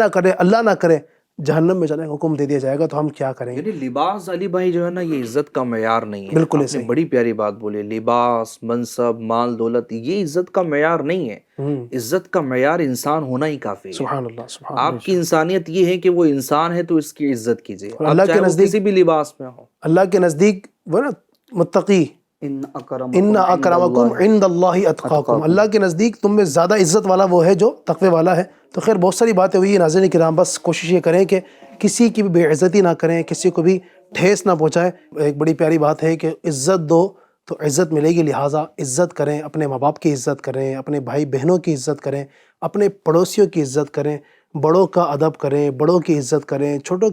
[SPEAKER 2] نہ کرے جہنم میں جانے کا حکم دے دیا جائے گا، تو ہم کیا کریں گے؟
[SPEAKER 4] یعنی لباس علی بھائی جو ہے نا یہ عزت کا معیار نہیں ہے.
[SPEAKER 2] بالکل
[SPEAKER 4] آپ نے بڑی پیاری بات بولی، لباس، منصب، مال، دولت یہ عزت کا معیار نہیں ہے. عزت کا معیار انسان ہونا ہی کافی ہے.
[SPEAKER 2] سبحان اللہ، سبحان اللہ.
[SPEAKER 4] آپ کی انسانیت یہ ہے کہ وہ انسان ہے تو اس کی عزت کیجیے،
[SPEAKER 2] اللہ کے نزدیک
[SPEAKER 4] کسی بھی لباس میں ہو.
[SPEAKER 2] اللہ کے نزدیک وہ نا متقی، ان اکرمکم عند اللہ اتقاکم، اللہ کے نزدیک تم میں زیادہ عزت والا وہ ہے جو تقوی والا ہے. تو خیر بہت ساری باتیں ہوئی ہیں ناظرین کرام، بس کوشش یہ کریں کہ کسی کی بھی بے عزتی نہ کریں، کسی کو بھی ٹھیس نہ پہنچائیں. ایک بڑی پیاری بات ہے کہ عزت دو تو عزت ملے گی، لہٰذا عزت کریں، اپنے ماں باپ کی عزت کریں، اپنے بھائی بہنوں کی عزت کریں، اپنے پڑوسیوں کی عزت کریں، بڑوں کا ادب کریں، بڑوں کی عزت کریں، چھوٹوں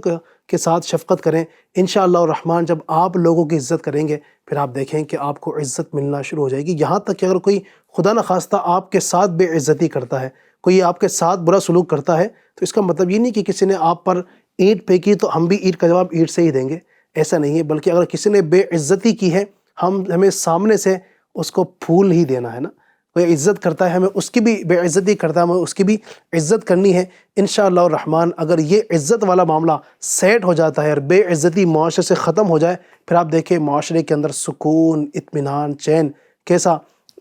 [SPEAKER 2] کے ساتھ شفقت کریں. انشاءاللہ الرحمن جب آپ لوگوں کی عزت کریں گے پھر آپ دیکھیں کہ آپ کو عزت ملنا شروع ہو جائے گی. یہاں تک کہ اگر کوئی خدا نخواستہ آپ کے ساتھ بے عزتی کرتا ہے، کوئی آپ کے ساتھ برا سلوک کرتا ہے، تو اس کا مطلب یہ نہیں کہ کسی نے آپ پر اینٹ پھینکی تو ہم بھی اینٹ کا جواب اینٹ سے ہی دیں گے، ایسا نہیں ہے. بلکہ اگر کسی نے بے عزتی کی ہے، ہمیں سامنے سے اس کو پھول ہی دینا ہے نا. کوئی عزت کرتا ہے، ہمیں اس کی بھی بے عزتی کرتا ہے، ہمیں اس کی بھی عزت کرنی ہے. انشاءاللہ الرحمن اگر یہ عزت والا معاملہ سیٹ ہو جاتا ہے اور بے عزتی معاشرے سے ختم ہو جائے، پھر آپ دیکھیں معاشرے کے اندر سکون، اطمینان، چین کیسا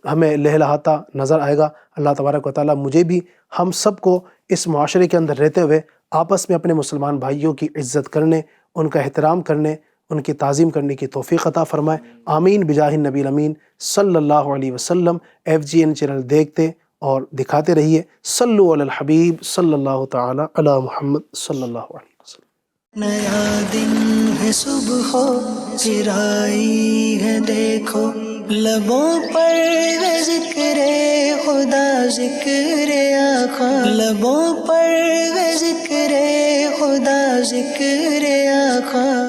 [SPEAKER 2] ہمیں لہلہاتا نظر آئے گا. اللہ تبارک و تعالیٰ مجھے بھی ہم سب کو اس معاشرے کے اندر رہتے ہوئے آپس میں اپنے مسلمان بھائیوں کی عزت کرنے، ان کا احترام کرنے، ان کی تعظیم کرنے کی توفیق عطا فرمائے. آمین بجاہ النبی الامین صلی اللہ علیہ وسلم. FGN چینل دیکھتے اور دکھاتے رہیے۔ صلو علی الحبیب صلی اللہ تعالی علی محمد صلی اللہ علیہ وسلم۔
[SPEAKER 1] نیا دن ہے صبح پھر آئی ہے دیکھو، لبوں پر ہے ذکر خدا ذکر آقا، لبوں پر ہے ذکر خدا ذکر آقا۔